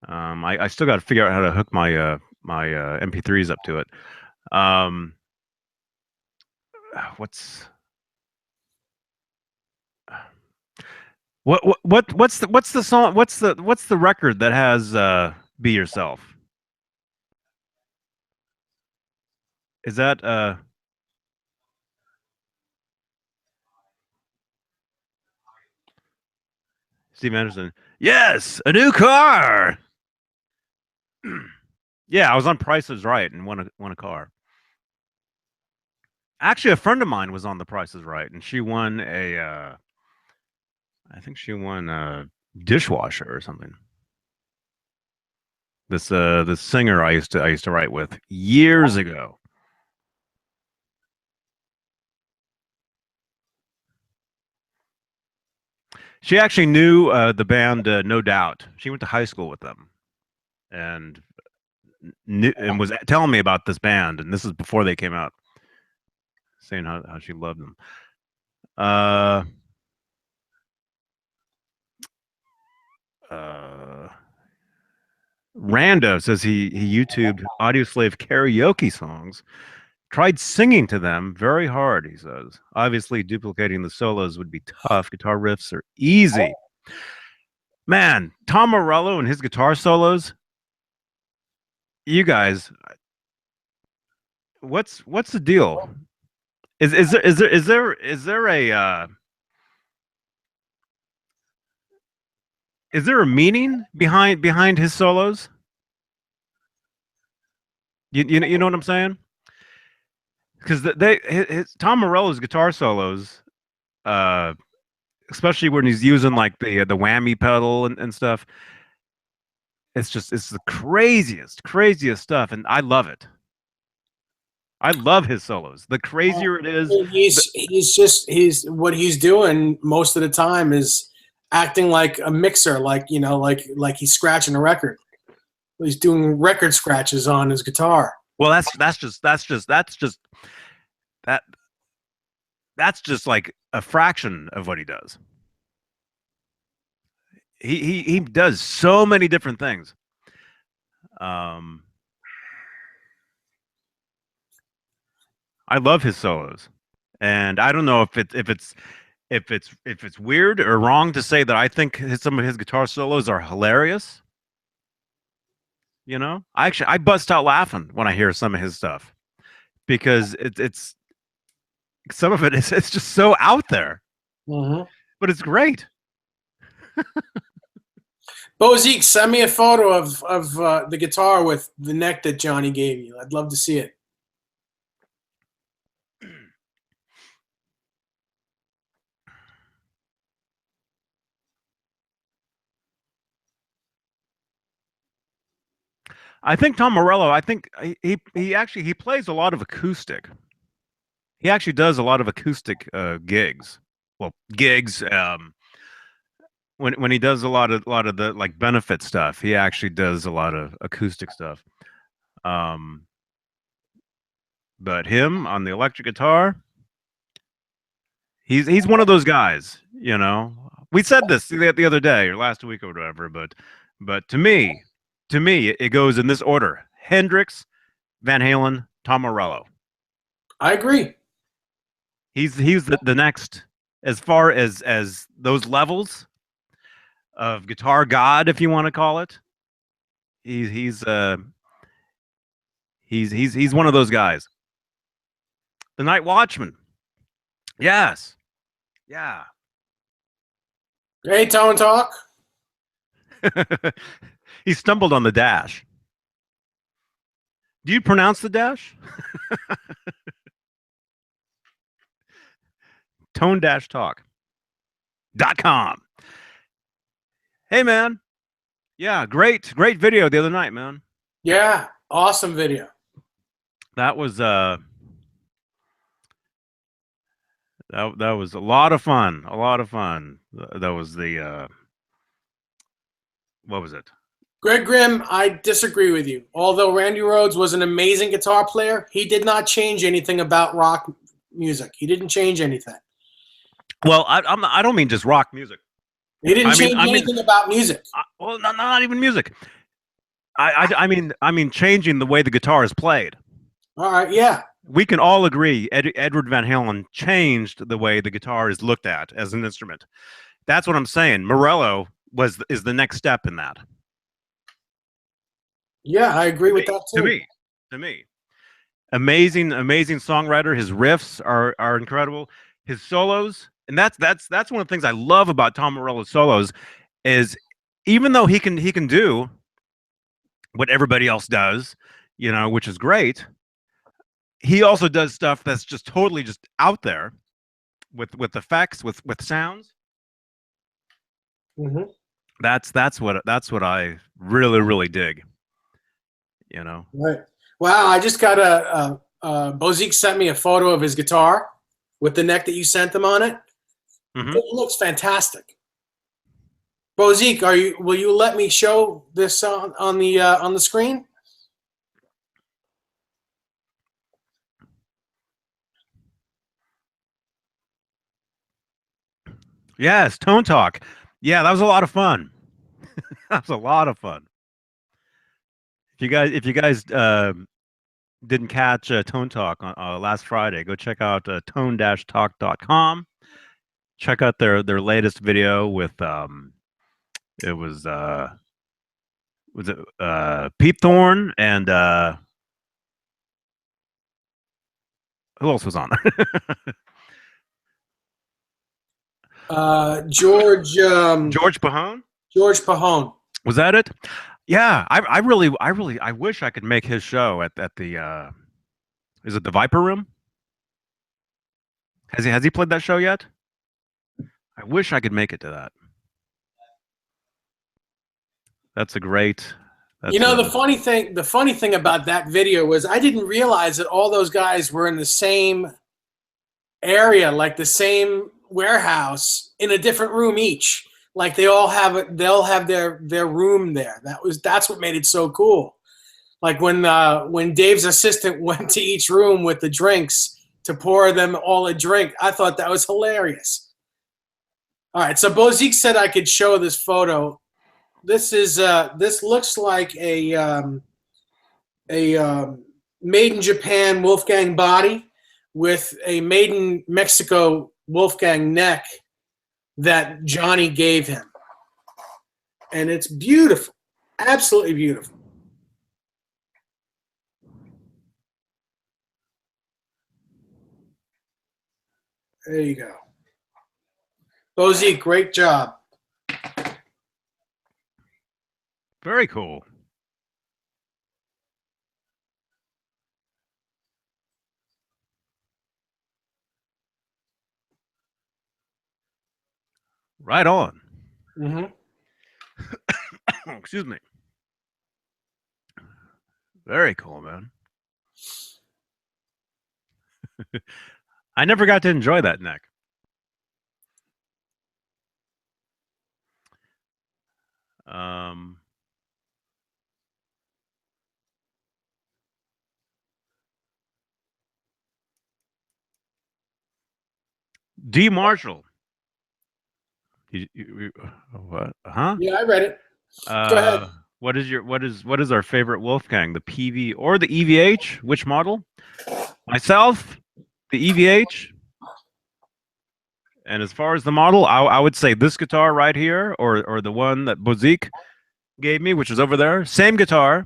I still got to figure out how to hook my my MP3s up to it. What's the song? What's the record that has Be Yourself? Is that Steve Anderson? Yes, a new car. Yeah, I was on Price is Right and won a car. Actually, a friend of mine was on The Price is Right, and she won a I think she won a dishwasher or something. This singer I used to write with years ago. She actually knew the band No Doubt. She went to high school with them, and was telling me about this band. And this is before they came out, saying how she loved them. Rando says he YouTubed Audioslave karaoke songs. Tried singing to them very hard, he says. Obviously, duplicating the solos would be tough. Guitar riffs are easy. Man, Tom Morello and his guitar solos. You guys, what's the deal? Is there a meaning behind his solos? You know what I'm saying? Because Tom Morello's guitar solos, especially when he's using like the whammy pedal and stuff. It's the craziest stuff, and I love it. I love his solos. The crazier it is, he's what he's doing most of the time is acting like a mixer, like like he's scratching a record. He's doing record scratches on his guitar. well, that's just like a fraction of what he does. He does so many different things. I love his solos, and I don't know if it's weird or wrong to say that I think some of his guitar solos are hilarious. You know, I bust out laughing when I hear some of his stuff because it's some of it's just so out there, but it's great. Bozek, send me a photo of the guitar with the neck that Johnny gave you. I'd love to see it. I think Tom Morello, I think he plays a lot of acoustic. He actually does a lot of acoustic gigs. Well, gigs. When he does a lot of the like benefit stuff, he actually does a lot of acoustic stuff. But him on the electric guitar, he's one of those guys. You know, we said this the other day or last week or whatever. But to me, it goes in this order: Hendrix, Van Halen, Tom Morello. I agree. He's the next, as far as those levels of guitar god, if you want to call it. He's one of those guys. The Night Watchman. Yes. Yeah. Hey, Tone Talk. He stumbled on the dash. Do you pronounce the dash? Tone-talk.com. Hey, man. Yeah, great video the other night, man. Yeah, awesome video. That was that was a lot of fun. A lot of fun. That was the what was it? Greg Grimm, I disagree with you. Although Randy Rhoads was an amazing guitar player, he did not change anything about rock music. He didn't change anything. Well, I don't mean just rock music. He didn't change anything about music. Well, not even music. I mean changing the way the guitar is played. All right, yeah. We can all agree Edward Van Halen changed the way the guitar is looked at as an instrument. That's what I'm saying. Morello is the next step in that. Yeah, I agree with that too. To me. Amazing songwriter. His riffs are incredible. His solos, and that's one of the things I love about Tom Morello's solos, is even though he can do what everybody else does, you know, which is great, he also does stuff that's just totally just out there with effects, with sounds. That's what I really dig. You know. Right. Wow, I just got Bozek sent me a photo of his guitar with the neck that you sent him on it. It looks fantastic. Bozek, will you let me show this on the screen? Yes, Tone Talk. Yeah, that was a lot of fun. That was a lot of fun. If you guys didn't catch Tone Talk on last Friday, go check out tone-talk.com. Check out their latest video with it was Pete Thorne and who else was on there? George Pahone. George Pahone. Was that it? Yeah, I wish I could make his show at the is it the Viper Room? Has he played that show yet? I wish I could make it to that. That's a great. That's You know, the funny thing about that video was I didn't realize that all those guys were in the same area, like the same warehouse in a different room each. Like they'll have their room there. That's what made it so cool. Like when Dave's assistant went to each room with the drinks to pour them all a drink, I thought that was hilarious. All right, so Bozek said I could show this photo. This looks like a made in Japan Wolfgang body with a made in Mexico Wolfgang neck that Johnny gave him, and it's beautiful, absolutely beautiful. There you go. Bozek, great job. very cool. Right on. Mm-hmm. Excuse me. Very cool, man. I never got to enjoy that neck. D. Marshall. What? Huh? Yeah, I read it. Go ahead. What is our favorite Wolfgang? The PV or the EVH? Which model? Myself, the EVH. And as far as the model, I would say this guitar right here, or the one that Bozek gave me, which is over there. Same guitar.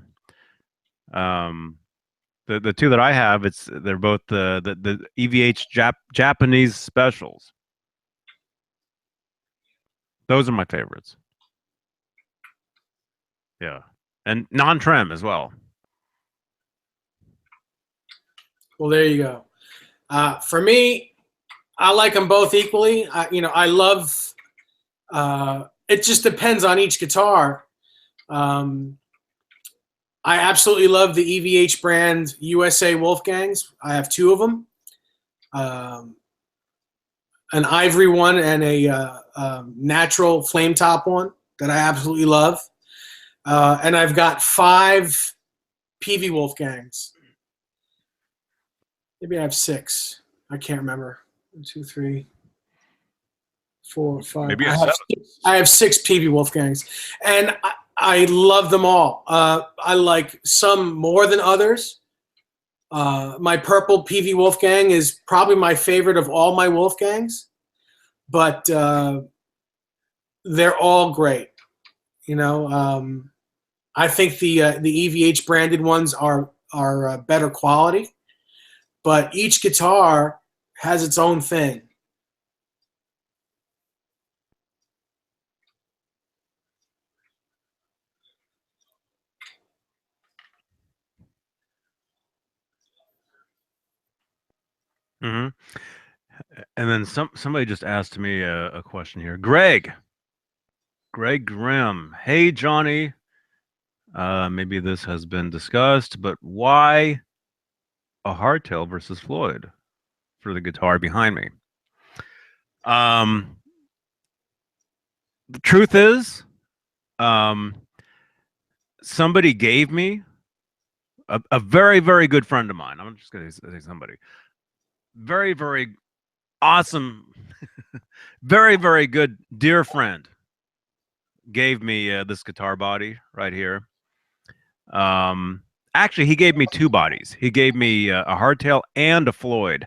The two that I have, they're both the EVH Japanese specials. Those are my favorites. Yeah, and non-trem as well. Well, there you go. For me, I like them both equally. I love. It just depends on each guitar. I absolutely love the EVH brand USA Wolfgangs. I have two of them, an ivory one and a natural flame top one that I absolutely love. And I've got 5 PV Wolfgangs. Maybe I have 6. I can't remember. 1, 2, 3, 4, 5. Maybe I have 6 PV Wolfgangs, and I love them all. I like some more than others. My purple PV Wolfgang is probably my favorite of all my Wolfgangs, but they're all great. I think the EVH branded ones are better quality, but each guitar has its own thing. Mm-hmm. And then somebody just asked me a question here. Greg Grimm. Hey, Johnny. Maybe this has been discussed, but why a hardtail versus Floyd for the guitar behind me? The truth is, somebody gave me a very, very good friend of mine. I'm just going to say somebody. Very, very awesome, very, very good dear friend gave me this guitar body right here. Actually, he gave me 2 bodies. He gave me a hardtail and a Floyd.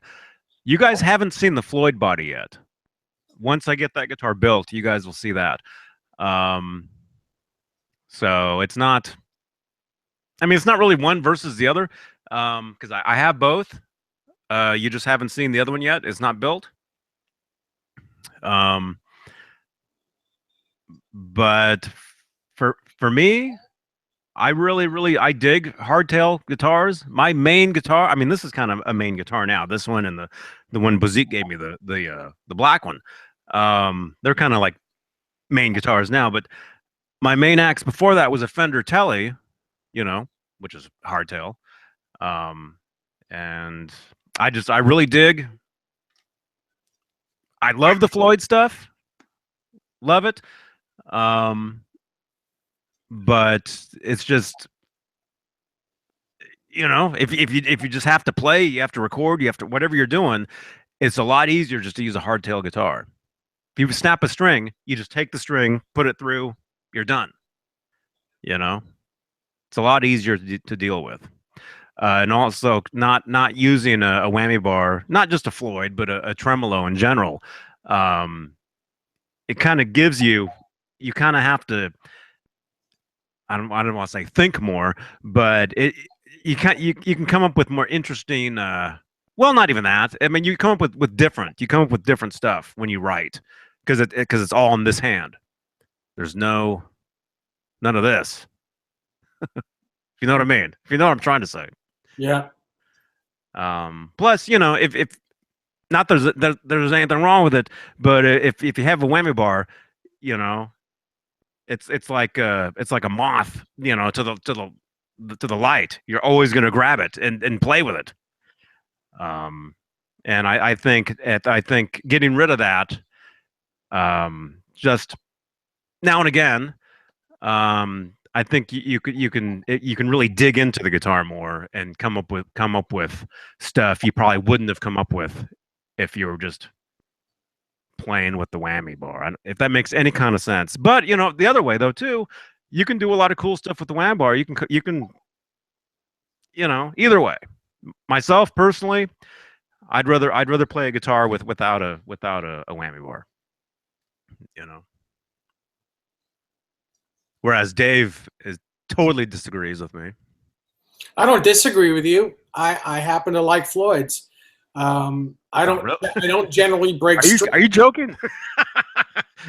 You guys haven't seen the Floyd body yet. Once I get that guitar built, you guys will see that. So it's not, I mean, it's not really one versus the other, because I have both. You just haven't seen the other one yet. It's not built. But for me, I really I dig hardtail guitars. My main guitar, I mean, this is kind of a main guitar now. This one and the one Bozek gave me, the black one. They're kind of like main guitars now, but my main axe before that was a Fender Tele, you know, which is hardtail. And I really dig. I love the Floyd stuff. Love it. But it's just, you know, if you just have to play, you have to record, you have to whatever you're doing, it's a lot easier just to use a hardtail guitar. If you snap a string, you just take the string, put it through, you're done. You know, it's a lot easier to deal with. And also not using a whammy bar, not just a Floyd, but a tremolo in general. It kind of gives you kind of have to. I don't want to say think more, but you can come up with more interesting. Well, not even that. I mean, you come up with different stuff when you write because it's all in this hand. There's none of this. If you know what I mean. If you know what I'm trying to say. Yeah. Plus, you know, if not there's anything wrong with it, but if you have a whammy bar, you know, it's like a moth, you know, to the light. You're always going to grab it and play with it. And I think getting rid of that, just now and again, I think you can really dig into the guitar more and come up with stuff you probably wouldn't have come up with if you were just playing with the whammy bar. If that makes any kind of sense. But you know, the other way though too, you can do a lot of cool stuff with the whammy bar. You can you know, either way. Myself personally, I'd rather play a guitar without a whammy bar. You know. Whereas Dave totally disagrees with me. I don't disagree with you. I happen to like Floyd's. I don't. Really? I don't generally break. Are you joking?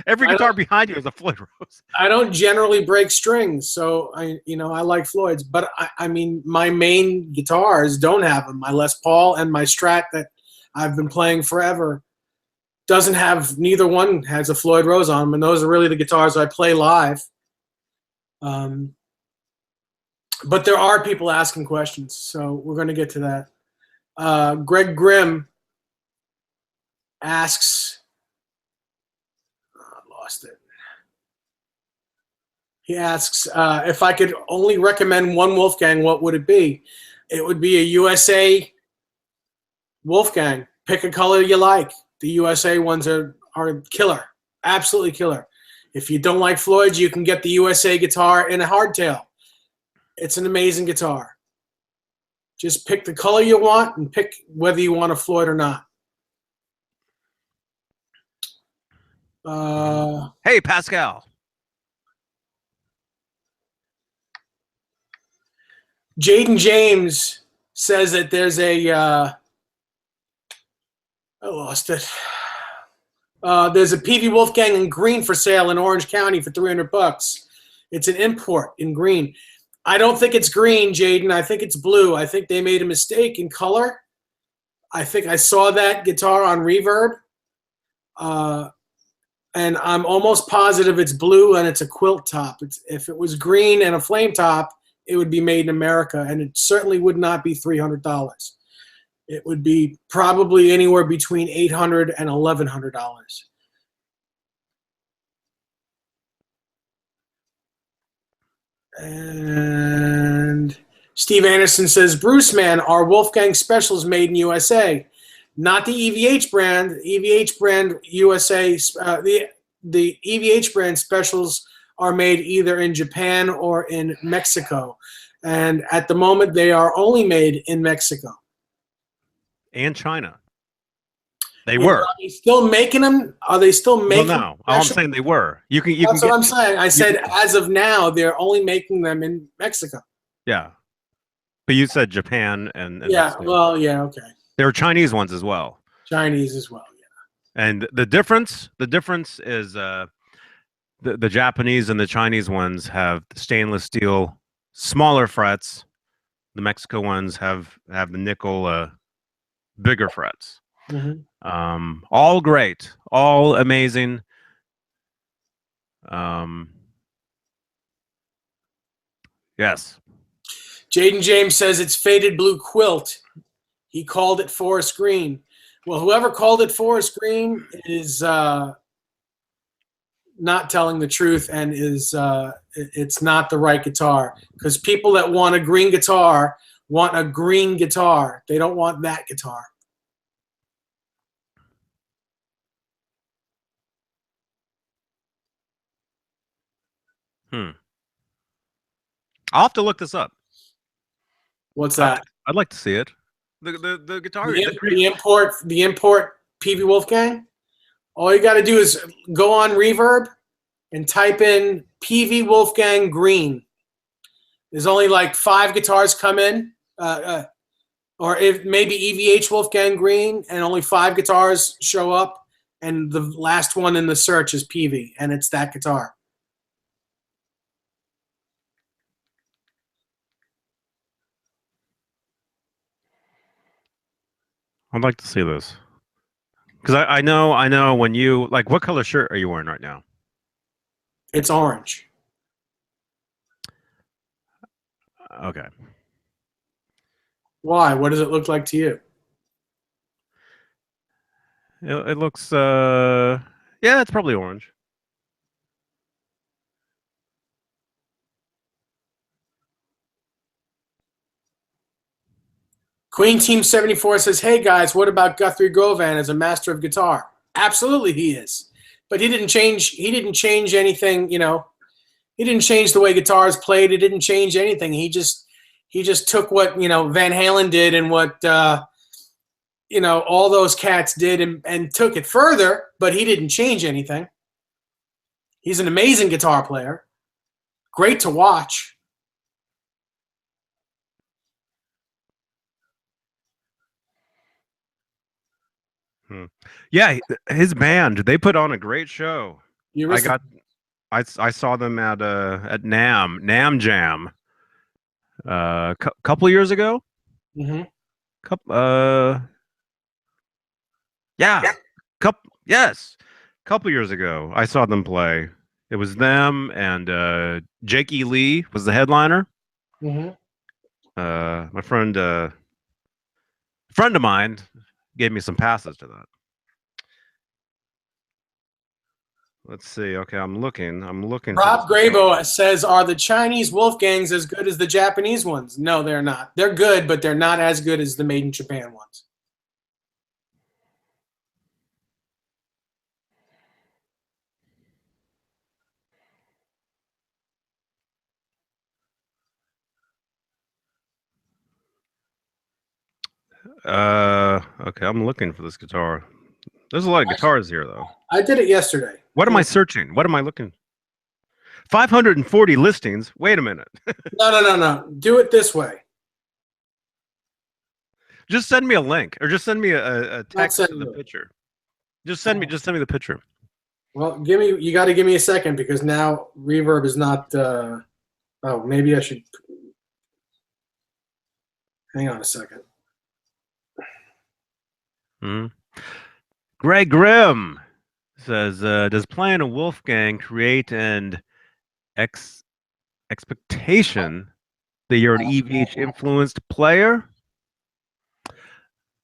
Every guitar behind you is a Floyd Rose. I don't generally break strings, so I like Floyd's. But I mean, my main guitars don't have them. My Les Paul and my Strat that I've been playing forever doesn't have. Neither one has a Floyd Rose on them, and those are really the guitars I play live. But there are people asking questions, so we're going to get to that. Greg Grimm asks, I lost it. He asks, if I could only recommend one Wolfgang, what would it be? It would be a USA Wolfgang. Pick a color you like. The USA ones are killer, absolutely killer. If you don't like Floyd's, you can get the USA guitar in a hardtail. It's an amazing guitar. Just pick the color you want and pick whether you want a Floyd or not. Hey, Pascal. Jaden James says that there's a I lost it. There's a PV Wolfgang in green for sale in Orange County for $300. It's an import in green. I don't think it's green, Jaden. I think it's blue. I think they made a mistake in color. I think I saw that guitar on Reverb. And I'm almost positive it's blue and it's a quilt top. If it was green and a flame top, it would be made in America, and it certainly would not be $300. It would be probably anywhere between $800 and $1,100. And Steve Anderson says, Bruce, man, are Wolfgang specials made in USA? Not the EVH brand. The EVH brand USA, the EVH brand specials are made either in Japan or in Mexico. And at the moment, they are only made in Mexico. And China. They were. Are they still making them? Are they still making them? No. All I'm saying they were. That's what I'm saying. I said as of now, they're only making them in Mexico. Yeah. But you said Japan and yeah, well, yeah, okay. There are Chinese ones as well. Chinese as well, yeah. And the difference is the Japanese and the Chinese ones have stainless steel, smaller frets. The Mexico ones have the nickel, bigger frets. All great, all amazing. Yes. Jaden James says it's faded blue quilt. He called it forest green. Well, whoever called it forest green is not telling the truth, and it's not the right guitar, because people that want a green guitar want a green guitar. They don't want that guitar. I'll have to look this up. What's that? I'd like to see it. The guitar. The import PV Wolfgang. All you got to do is go on Reverb and type in PV Wolfgang green. There's only like 5 guitars come in, or if maybe EVH Wolfgang green, and only 5 guitars show up, and the last one in the search is PV, and it's that guitar. I'd like to see this, because I know when you, like, what color shirt are you wearing right now? It's orange. Okay. Why? What does it look like to you? It looks yeah, it's probably orange. Queen Team 74 says, "Hey guys, what about Guthrie Govan as a master of guitar?" Absolutely, he is, but he didn't change. He didn't change anything. You know, he didn't change the way guitars played. He didn't change anything. He just took what Van Halen did and what all those cats did and took it further. But he didn't change anything. He's an amazing guitar player, great to watch. Yeah, his band, they put on a great show. I saw them at NAM Jam couple years ago. Couple years ago I saw them play. It was them and Jake E. Lee was the headliner. My friend of mine gave me some passes to that. Let's see. Okay, I'm looking. Rob Grabow says, "Are the Chinese Wolfgangs as good as the Japanese ones?" No, they're not. They're good, but they're not as good as the made in Japan ones. Okay, I'm looking for this guitar. There's a lot of guitars here, though. I did it yesterday. What am I searching? What am I looking? 540 listings. Wait a minute. No. Do it this way. Just send me a link, or just send me a text to the picture. Just send me the picture. Well, you got to give me a second, because now Reverb is not. Oh, maybe I should. Hang on a second. Greg Grimm says, "Does playing a Wolfgang create an expectation that you're an EVH influenced player?"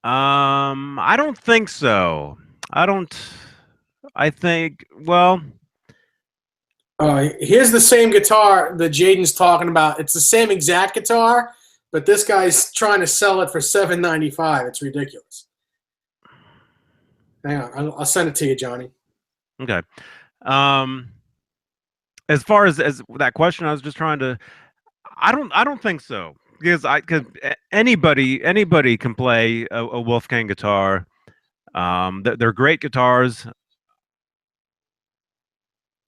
I don't think so. I think, well, here's the same guitar that Jaden's talking about. It's the same exact guitar, but this guy's trying to sell it for $795. It's ridiculous. Hang on, I'll send it to you, Johnny. Okay. As far as that question, I was just trying to. I don't think so, because anybody can play a Wolfgang guitar. They're great guitars.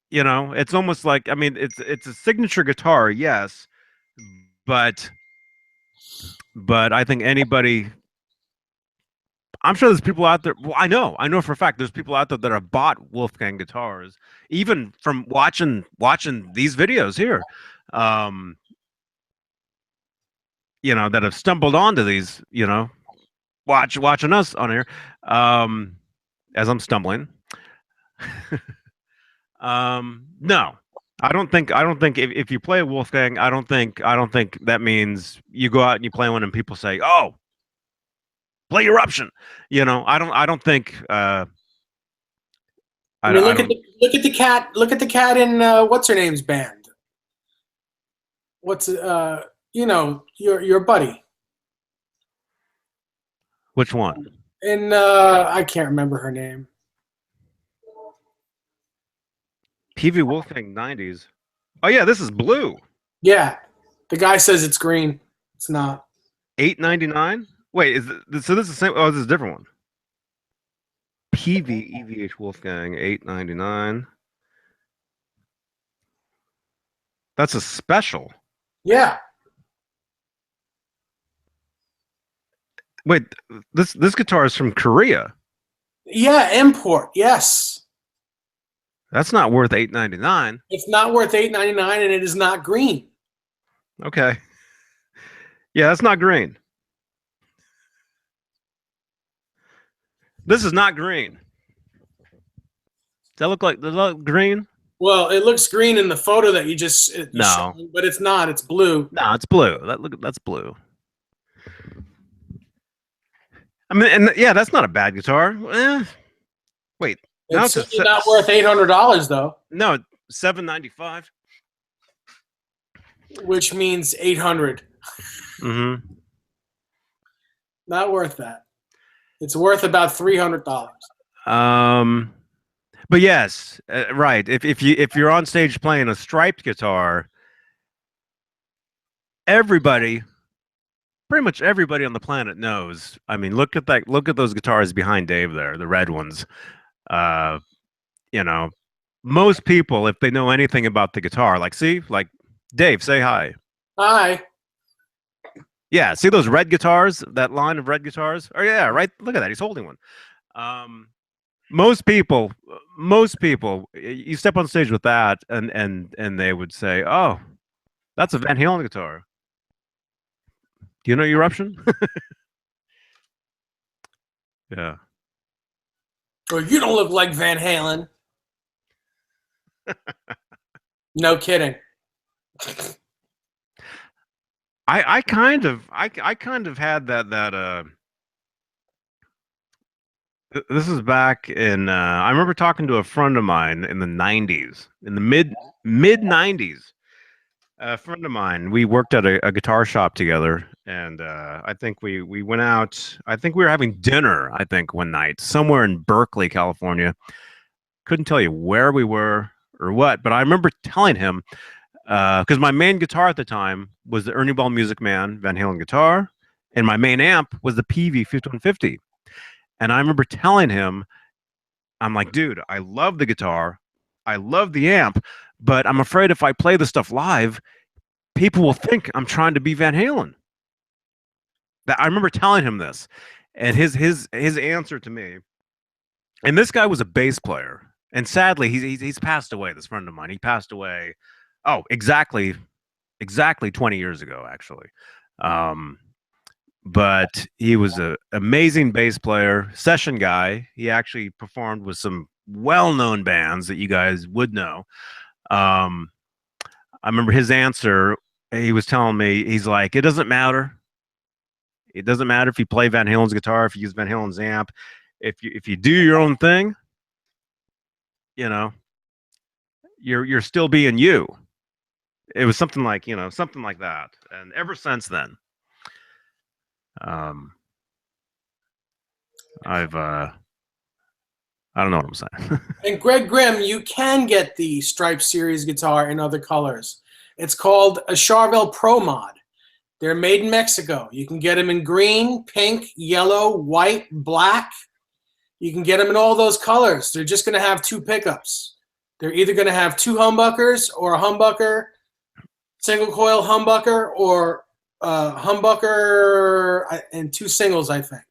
It's almost like, I mean, it's a signature guitar, yes, but I think anybody. I'm sure there's people out there. Well, I know for a fact there's people out there that have bought Wolfgang guitars, even from watching these videos here. That have stumbled onto these, watching us on here, as I'm stumbling. No, I don't think if you play a Wolfgang, I don't think that means you go out and you play one and people say, "Oh, play Eruption." You know, I don't think. I mean, look at the cat. Look at the cat in what's her name's band. What's you know, your buddy. Which one? And I can't remember her name. PV Wolfgang 90s. Oh yeah, this is blue. Yeah, the guy says it's green. It's not. $8.99. Wait, is it, so this is the same? Oh, this is a different one. PV EVH Wolfgang $8.99. That's a special. Yeah. Wait, this guitar is from Korea. Yeah, import. Yes. That's not worth $8.99. It's not worth $8.99, and it is not green. Okay. Yeah, that's not green. This is not green. Does that look green? Well, it looks green in the photo that you No. showed, but it's not. It's blue. No, it's blue. That's blue. I mean, and yeah, that's not a bad guitar. Wait, It's certainly not worth $800 though. No, $795. Which means 800. Mm-hmm. Not worth that. It's worth about $300. But yes, right. If you're on stage playing a striped guitar, everybody, pretty much everybody on the planet knows. I mean, look at that. Look at those guitars behind Dave there, the red ones. You know, most people, if they know anything about the guitar, like Dave, say hi. Hi. Yeah, see those red guitars? That line of red guitars? Oh yeah, right. Look at that. He's holding one. Most people, you step on stage with that, and they would say, "Oh, that's a Van Halen guitar." Do you know Eruption? Yeah. Or you don't look like Van Halen. No kidding. I kind of had that. This is back in. I remember talking to a friend of mine in the '90s, in the mid '90s. A friend of mine. We worked at a guitar shop together, and I think we went out. I think we were having dinner. I think one night somewhere in Berkeley, California. Couldn't tell you where we were or what, but I remember telling him because my main guitar at the time was the Ernie Ball Music Man Van Halen guitar, and my main amp was the PV 5150. And I remember telling him, I'm like, dude, I love the guitar, I love the amp, but I'm afraid if I play the stuff live, people will think I'm trying to be Van Halen. That I remember telling him this, and his answer to me. And this guy was a bass player, and sadly, he's passed away. This friend of mine, he passed away. Oh, exactly 20 years ago, actually. But he was an amazing bass player, session guy. He actually performed with some well-known bands that you guys would know. I remember his answer. He was telling me, he's like, it doesn't matter. It doesn't matter if you play Van Halen's guitar, if you use Van Halen's amp. If you do your own thing, you know, you're still being you. It was something like, something like that. And ever since then, I don't know what I'm saying. And Greg Grimm, you can get the Stripe Series guitar in other colors. It's called a Charvel Pro Mod. They're made in Mexico. You can get them in green, pink, yellow, white, black. You can get them in all those colors. They're just going to have two pickups. They're either going to have two humbuckers or a humbucker, single coil humbucker, or humbucker and two singles, I think.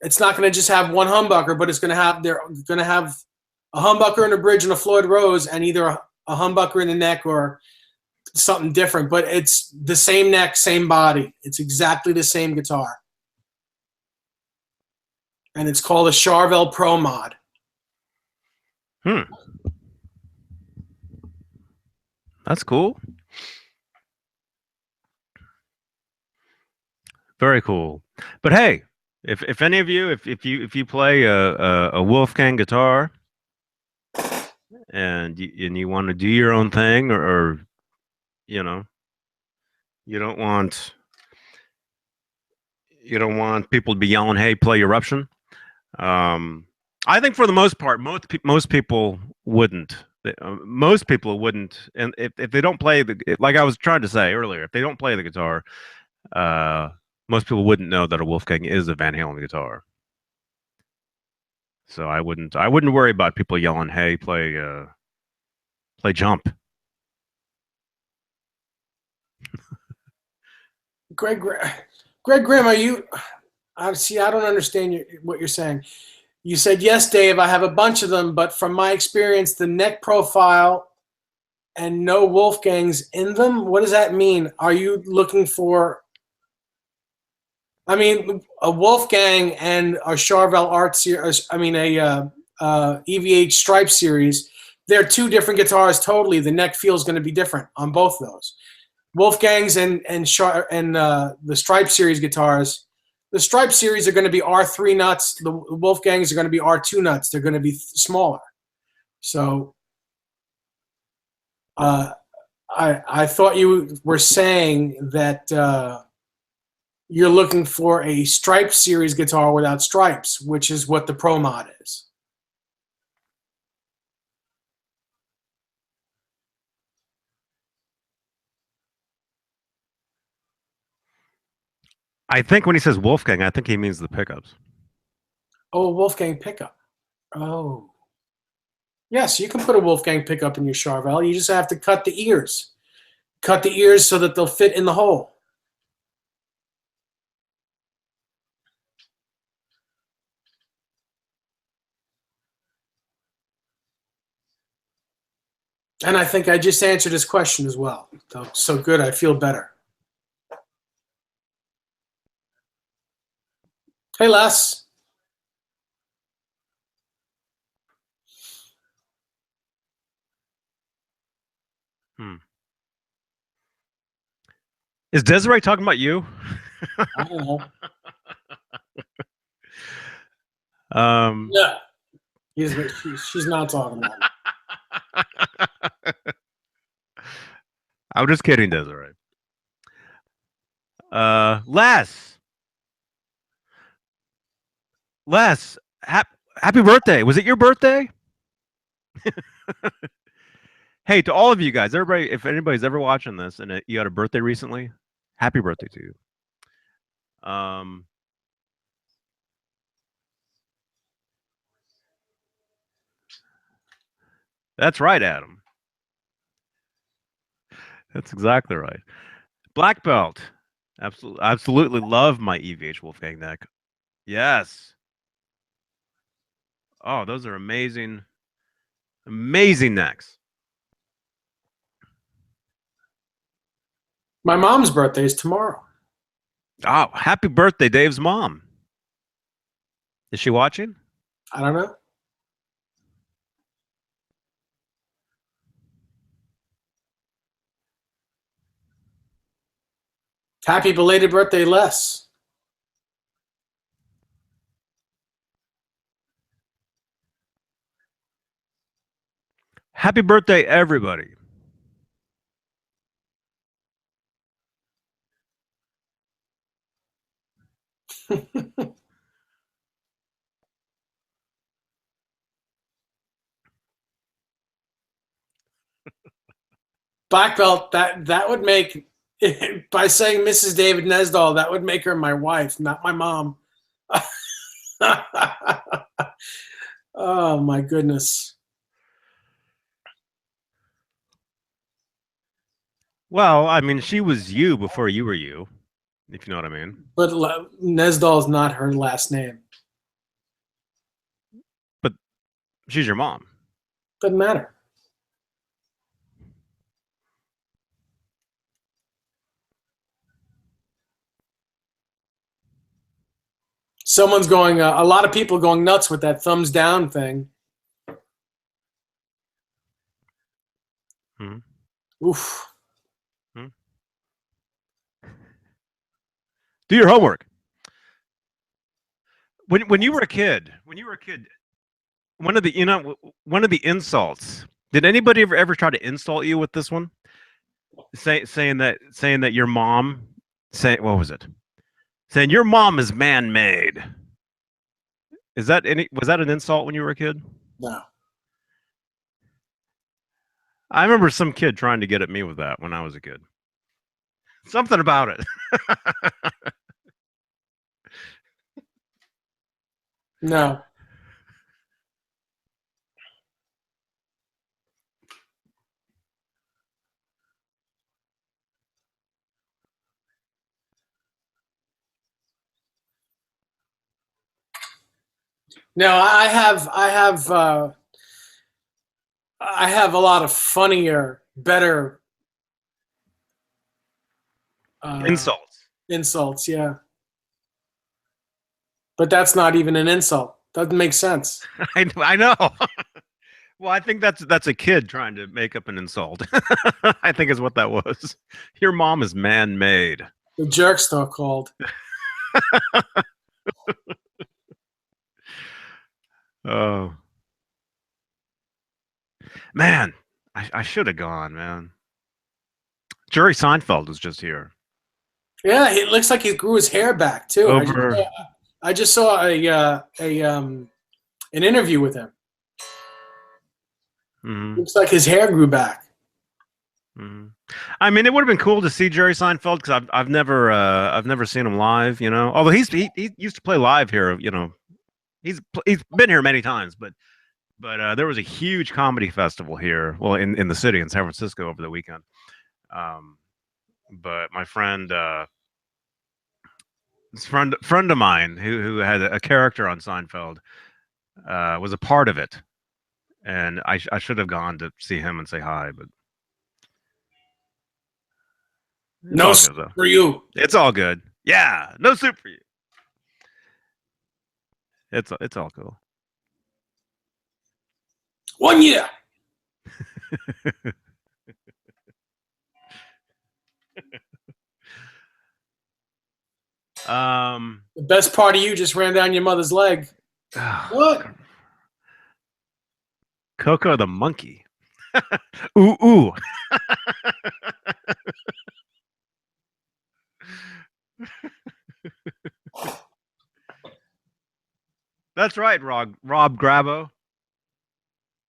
It's not going to just have one humbucker, but they're going to have a humbucker and a bridge and a Floyd Rose, and either a humbucker in the neck or something different. But it's the same neck, same body. It's exactly the same guitar. and it's called a Charvel Pro Mod. That's cool. Very cool. But hey, if any of you if you play a Wolfgang guitar and you want to do your own thing, or you know, you don't want people to be yelling, "Hey, play Eruption." I think for the most part, most people wouldn't. Most people wouldn't, and if they don't play like I was trying to say earlier, if they don't play the guitar, most people wouldn't know that a Wolfgang is a Van Halen guitar. So I wouldn't worry about people yelling, "Hey, play Jump." Greg Grimm, are you? I don't understand what you're saying. You said, yes, Dave, I have a bunch of them, but from my experience, the neck profile and no Wolfgangs in them. What does that mean? Are you looking for? I mean, a Wolfgang and a Charvel Art series. I mean, a EVH Stripe series. They're two different guitars totally. The neck feel is going to be different on both of those. Wolfgangs and the Stripe series guitars. The Stripe series are going to be R3 nuts. The Wolfgangs are going to be R2 nuts. They're going to be smaller. So I thought you were saying that you're looking for a Stripe series guitar without stripes, which is what the Pro Mod is. I think when he says Wolfgang, I think he means the pickups. Oh, a Wolfgang pickup. Oh. Yes, you can put a Wolfgang pickup in your Charvel. You just have to cut the ears. Cut the ears so that they'll fit in the hole. And I think I just answered his question as well. So good, I feel better. Hey, Les. Is Desiree talking about you? I don't know. Yeah. She's not talking about me. I'm just kidding, Desiree. Les, happy birthday. Was it your birthday? Hey, to all of you guys, everybody, if anybody's ever watching this and you had a birthday recently, happy birthday to you. That's right, Adam. That's exactly right. Black belt. Absolutely love my EVH Wolfgang neck. Yes. Oh, those are amazing, amazing necks. My mom's birthday is tomorrow. Oh, happy birthday, Dave's mom. Is she watching? I don't know. Happy belated birthday, Les. Happy birthday, everybody. Black belt, that would make, by saying Mrs. David Nesdall, that would make her my wife, not my mom. Oh, my goodness. Well, I mean, she was you before you were you, if you know what I mean. But Nesdall is not her last name. But she's your mom. Doesn't matter. Someone's going. A lot of people going nuts with that thumbs down thing. Hmm. Oof. Hmm. Do your homework. When you were a kid, one of the insults. Did anybody ever try to insult you with this one? Saying that your mom, what was it? Saying your mom is man-made. Was that an insult when you were a kid? No. I remember some kid trying to get at me with that when I was a kid. Something about it. No. No, I have a lot of funnier, better Insults. insults, yeah. But that's not even an insult. Doesn't make sense. I know. Well, I think that's a kid trying to make up an insult. I think is what that was. Your mom is man-made. The jerkster called. Oh. Man, I should have gone, man. Jerry Seinfeld was just here. Yeah, it looks like he grew his hair back too. I just saw an interview with him. Mm-hmm. Looks like his hair grew back. Mm-hmm. I mean, it would have been cool to see Jerry Seinfeld because I've never seen him live. You know, although he used to play live here. You know, he's been here many times, but there was a huge comedy festival here, well, in the city in San Francisco over the weekend. But my friend, this friend of mine who had a character on Seinfeld, was a part of it, and I should have gone to see him and say hi, but No soup for you. It's all good. Yeah, no soup for you. It's all cool. 1 year. The best part of you just ran down your mother's leg. What? Coco the monkey. Ooh, ooh. That's right, Rob Grabow.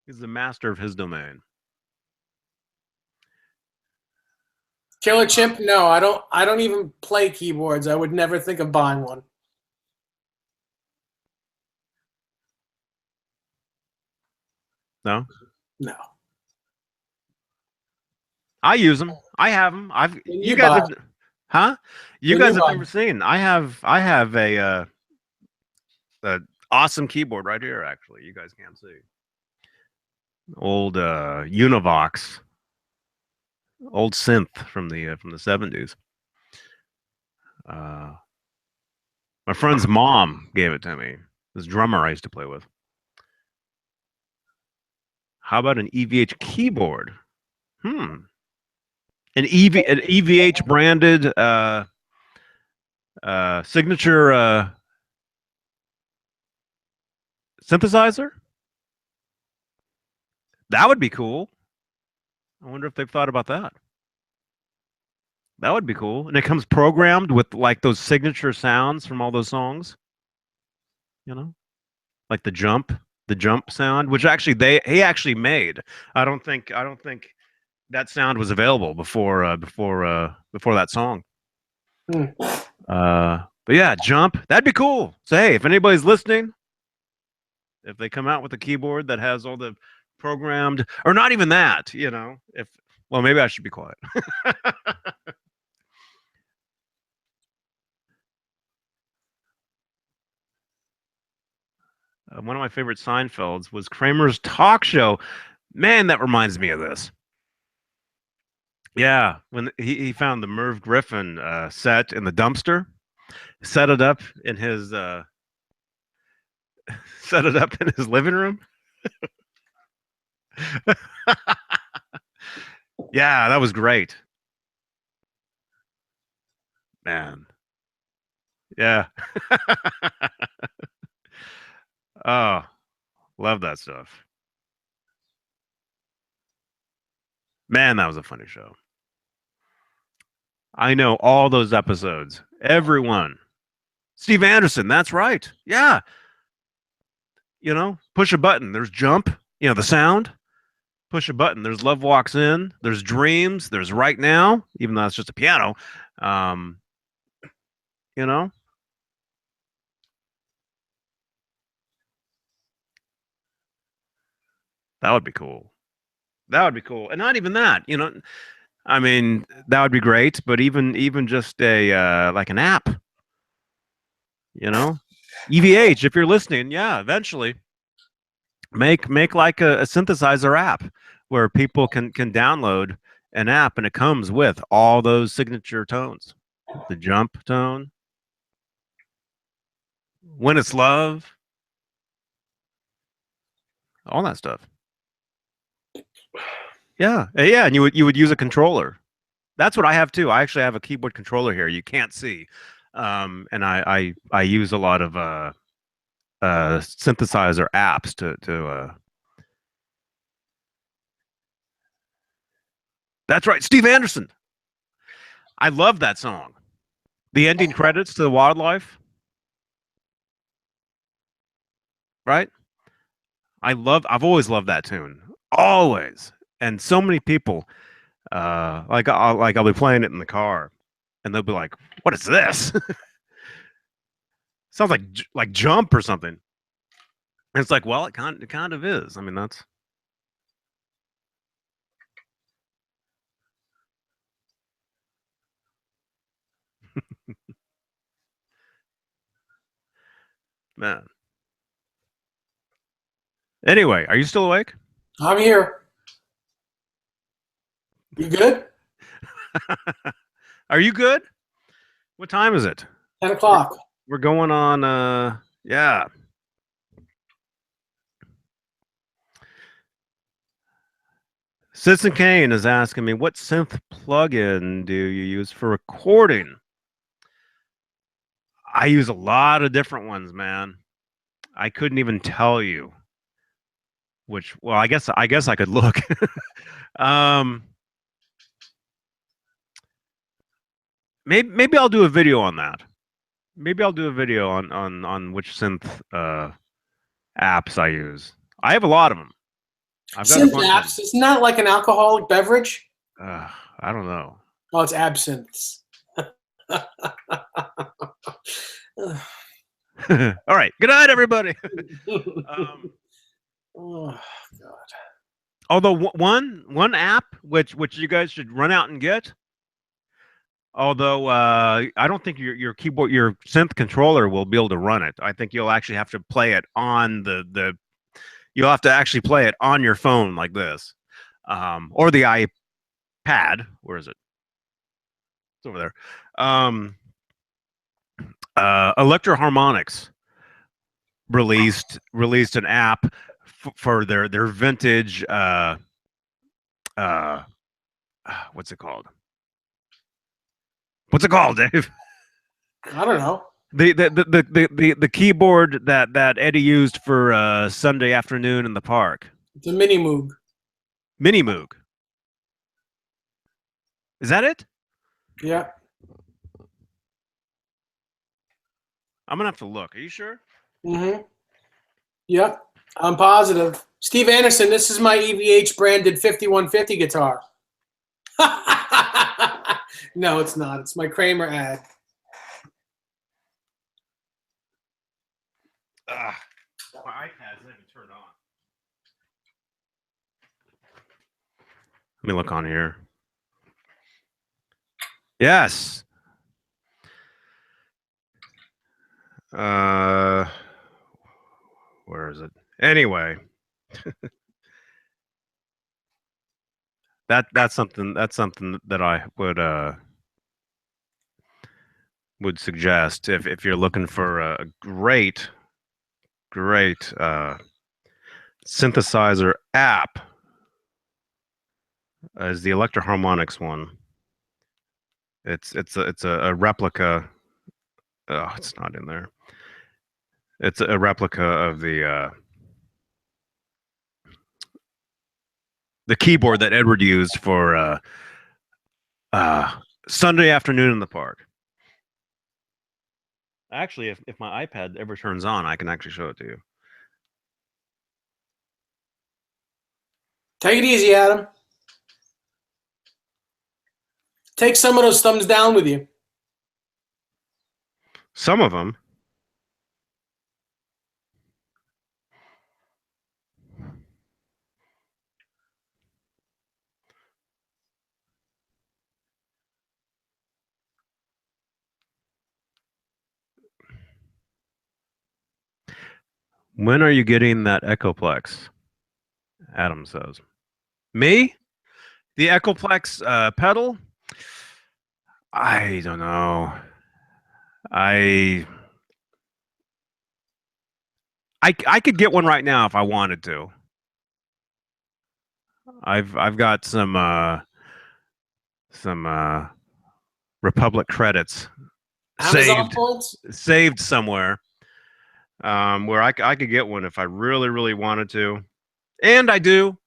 He's the master of his domain. Killer Chimp? No, I don't even play keyboards. I would never think of buying one. No? No. I use them. I have them. You guys have never seen. I have a awesome keyboard right here, actually. You guys can't see. Old Univox. Old synth from the 70s. My friend's mom gave it to me. This drummer I used to play with. How about an EVH keyboard? An EVH branded signature synthesizer? That would be cool. I wonder if they've thought about that. That would be cool. And it comes programmed with like those signature sounds from all those songs. You know? Like the jump sound, which actually he actually made. I don't think that sound was available before that song. But yeah, jump. That'd be cool. So hey, if anybody's listening, if they come out with a keyboard that has all the programmed, or not even that, you know, well, maybe I should be quiet. One of my favorite Seinfelds was Kramer's talk show. Man, that reminds me of this. Yeah, when he found the Merv Griffin set in the dumpster, set it up in his set it up in his living room. Yeah, that was great, man. Yeah. Oh, love that stuff. Man, that was a funny show. I know all those episodes. Everyone. Steve Anderson, that's right. Yeah. You know, push a button. There's jump. You know, the sound. Push a button. There's Love Walks In. There's Dreams. There's Right Now, even though it's just a piano. Um, you know? That would be cool. That would be cool. And not even that, you know. I mean, that would be great, but even just a like an app, you know? EVH, if you're listening, yeah, eventually make like a synthesizer app where people can download an app and it comes with all those signature tones. The jump tone, When It's Love, all that stuff. Yeah. Yeah, and you would use a controller. That's what I have too. I actually have a keyboard controller here. You can't see. And I use a lot of synthesizer apps to That's right, Steve Anderson. I love that song. The ending credits to the Wildlife, right? I've always loved that tune. Always. And so many people I'll be playing it in the car and they'll be like, "What is this?" Sounds like Jump or something. And it's like, well, it kind of is. I mean, that's man. Anyway, are you still awake? I'm here. You good? Are you good? What time is it? 10 o'clock. We're going on yeah. Citizen Kane is asking me, what synth plugin do you use for recording? I use a lot of different ones, man. I couldn't even tell you which. Well, I guess I could look. um, maybe I'll do a video on that. Maybe I'll do a video on which synth apps I use. I have a lot of them. I've got Synth a bunch apps, isn't that like an alcoholic beverage? I don't know. Oh, it's absinthe. All right. Good night, everybody. Oh God. Although one app which you guys should run out and get. Although I don't think your keyboard, your synth controller will be able to run it. I think you'll actually have to play it on the. You'll have to actually play it on your phone like this, or the iPad. Where is it? It's over there. Electro Harmonics released an app for their vintage what's it called? What's it called, Dave? I don't know. The keyboard that Eddie used for Sunday afternoon in the park. It's a mini Moog. Mini Moog. Is that it? Yeah. I'm gonna have to look. Are you sure? Mm-hmm. Yep. I'm positive. Steve Anderson, this is my EVH branded 5150 guitar. No, it's not. It's my Kramer ad. My iPad isn't even turned on. Let me look on here. Yes. Where is it? Anyway. that's something that I would suggest if you're looking for a great great synthesizer app is the Electro Harmonix one. It's a replica. Oh, it's not in there. It's a replica of the keyboard that Edward used for Sunday afternoon in the park. Actually, if my iPad ever turns on, I can actually show it to you. Take it easy, Adam. Take some of those thumbs down with you. Some of them. When are you getting that Echoplex? Adam says. Me? The Echoplex pedal? I don't know. I could get one right now if I wanted to. I've got some Republic credits Amazon points? saved somewhere, where I could get one if I really, really wanted to, and I do.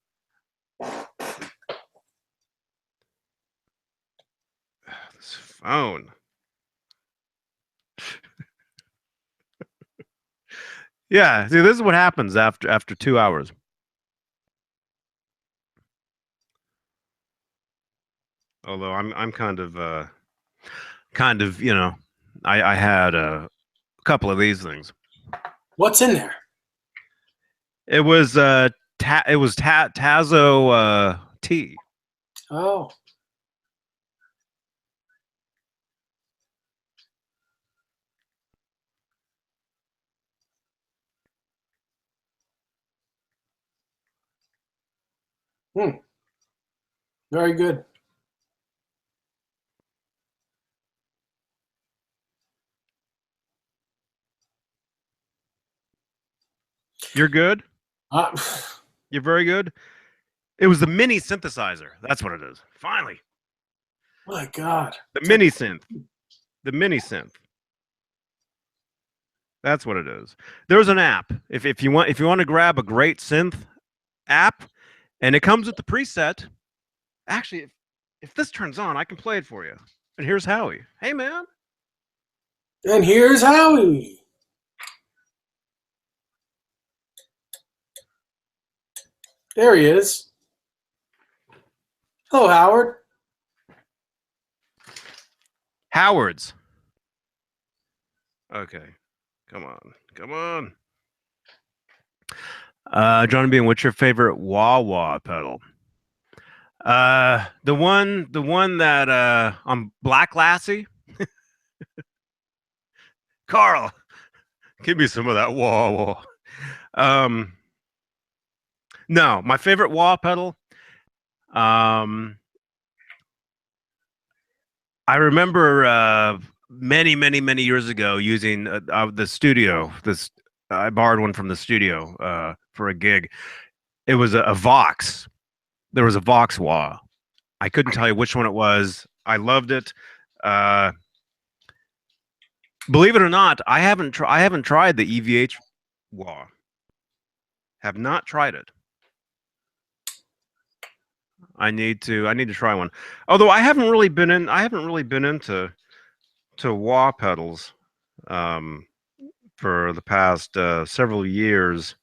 This phone. Yeah, see, this is what happens after 2 hours. Although I'm kind of you know, I had a couple of these things. What's in there? It was Tazo tea. Oh. Very good. You're good? You're very good? It was the mini synthesizer. That's what it is. Finally. My God. The mini synth. The mini synth. That's what it is. There's an app. If you want to grab a great synth app, and it comes with the preset. Actually, if this turns on, I can play it for you. And here's Howie. Hey, man. And here's Howie. There he is. Hello, Howard. Howard's. Okay. Come on. Come on. John Beane, what's your favorite wah-wah pedal? The one that on Black Lassie. Carl, give me some of that wah-wah. No, my favorite wah pedal. I remember many years ago using the studio. I borrowed one from the studio for a gig. It was a Vox. There was a Vox wah. I couldn't tell you which one it was. I loved it. Believe it or not, I haven't tried the EVH wah. Have not tried it. I need to try one. Although I haven't really been into wah pedals for the past several years.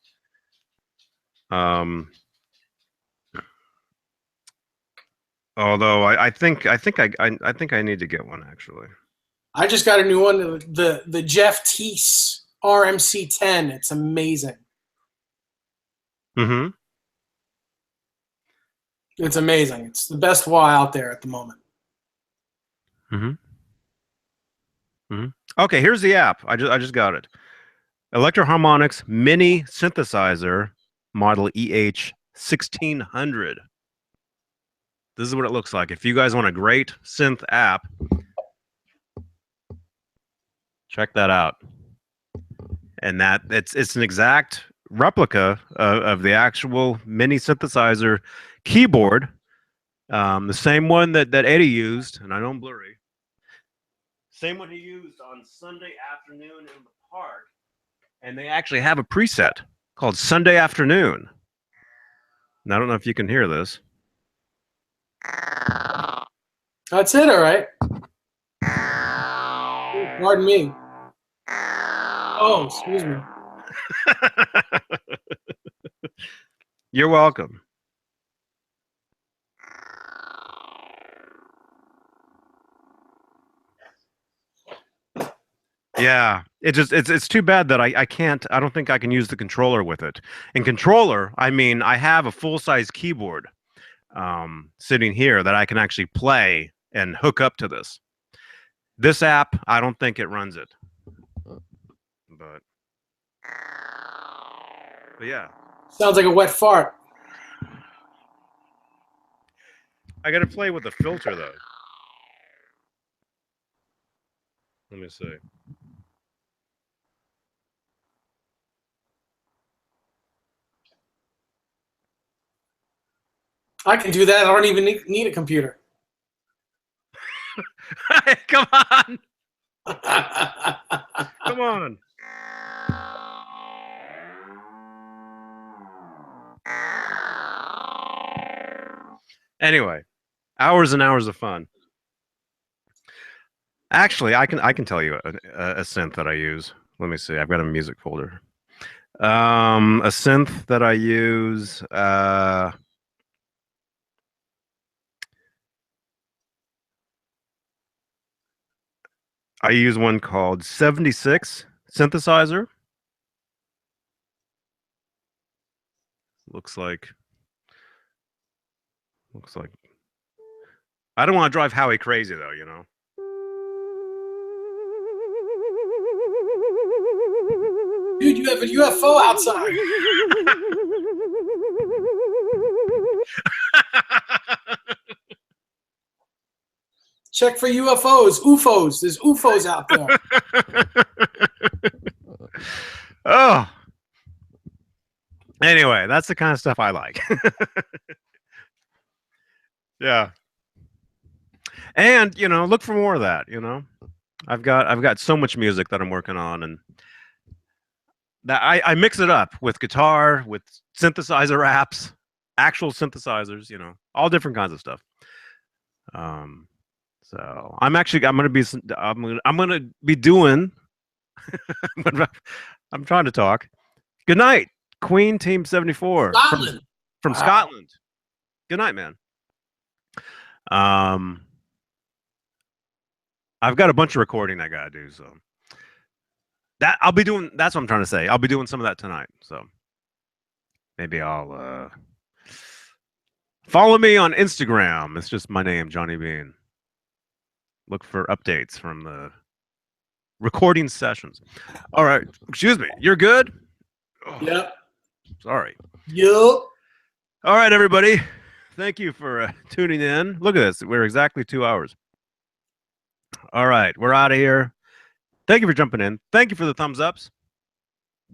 Although I think I need to get one actually. I just got a new one, the Jeff Teese RMC10. It's amazing. Mm-hmm. It's amazing. It's the best wah out there at the moment. Mm-hmm. Mm-hmm. Okay, here's the app. I just got it. Electro Harmonix Mini Synthesizer Model EH1600. This is what it looks like. If you guys want a great synth app, check that out. and that it's an exact replica of the actual mini synthesizer keyboard, the same one that Eddie used, and I know I'm blurry. Same one he used on Sunday afternoon in the park, and they actually have a preset called Sunday Afternoon. And I don't know if you can hear this. That's it, all right. Pardon me. Oh, excuse me. You're welcome. Yeah, it's too bad that I don't think I can use the controller with it. In controller, I mean, I have a full-size keyboard sitting here that I can actually play and hook up to this. This app, I don't think it runs it. But yeah. Sounds like a wet fart. I got to play with the filter though. Let me see. I can do that. I don't even need a computer. Come on. Come on. Anyway, hours and hours of fun. Actually, I can tell you a synth that I use. Let me see. I've got a music folder. A synth that I use. I use one called 76 synthesizer. Looks like. I don't want to drive Howie crazy though, you know. Dude, you have a UFO outside. Check for UFOs, UFOs. There's UFOs out there. Oh. Anyway, that's the kind of stuff I like. Yeah. And, you know, look for more of that, you know. I've got so much music that I'm working on, and that I mix it up with guitar, with synthesizer apps, actual synthesizers, you know, all different kinds of stuff. So I'm gonna be doing. I'm trying to talk. Good night, Queen Team 74 Scotland. from Wow. Scotland. Good night, man. I've got a bunch of recording I gotta do, so that I'll be doing. That's what I'm trying to say. I'll be doing some of that tonight. So maybe I'll follow me on Instagram. It's just my name, Johnny Beane. Look for updates from the recording sessions. All right. Excuse me. You're good? Oh, Yep. sorry. Yep. All right, everybody. Thank you for tuning in. Look at this. We're exactly 2 hours. All right. We're out of here. Thank you for jumping in. Thank you for the thumbs ups.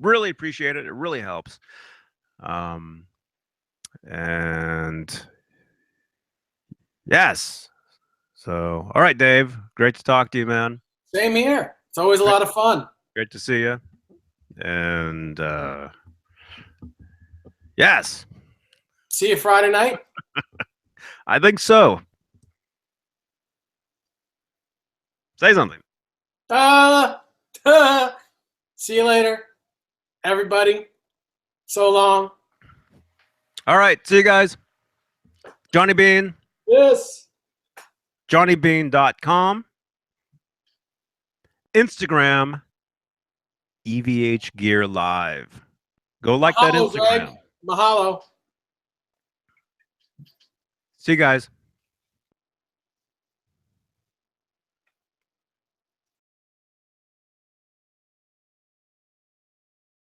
Really appreciate it. It really helps. And yes. So, all right, Dave. Great to talk to you, man. Same here. It's always a lot of fun. Great to see you. And yes. See you Friday night. I think so. Say something. See you later, everybody. So long. All right. See you guys. Johnny Beane. Yes. JohnnyBeane.com. Instagram. EVHGEAR Live. Go like that Mahalo, Instagram. Greg. Mahalo. See you guys.